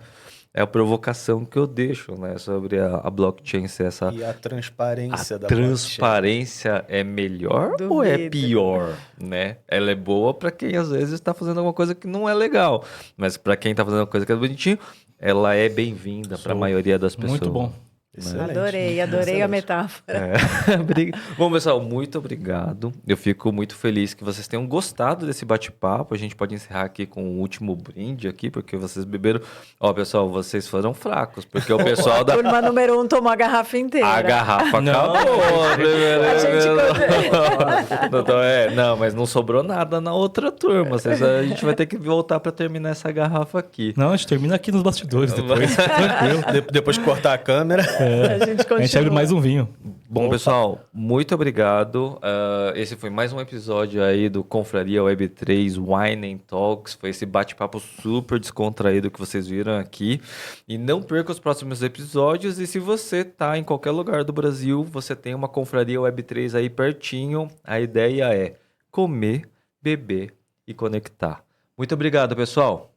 é a provocação que eu deixo, né? Sobre a blockchain ser essa... E a transparência da transparência é melhor ou é Duvido. pior, né? Ela é boa para quem às vezes está fazendo alguma coisa que não é legal, mas para quem está fazendo uma coisa que é bonitinho, ela é bem-vinda para a maioria das pessoas. Muito bom. Excelente. Adorei Excelente. a metáfora. Bom, pessoal, muito obrigado. Eu fico muito feliz que vocês tenham gostado desse bate-papo. A gente pode encerrar aqui com o último brinde aqui, porque vocês beberam. Ó, pessoal, vocês foram fracos, porque o pessoal da... Turma número 1 tomou a garrafa inteira. A garrafa Não. acabou. A gente Não, mas não sobrou nada na outra turma. A gente vai ter que voltar para terminar essa garrafa aqui. Não, a gente termina aqui nos bastidores depois. Tranquilo. Depois que cortar a câmera. A gente continua. A gente abre mais um vinho. Bom, pessoal, muito obrigado. Esse foi mais um episódio aí do Confraria Web3 Wine and Talks. Foi esse bate-papo super descontraído que vocês viram aqui. E não perca os próximos episódios. E se você tá em qualquer lugar do Brasil, você tem uma Confraria Web3 aí pertinho. A ideia é comer, beber e conectar. Muito obrigado, pessoal.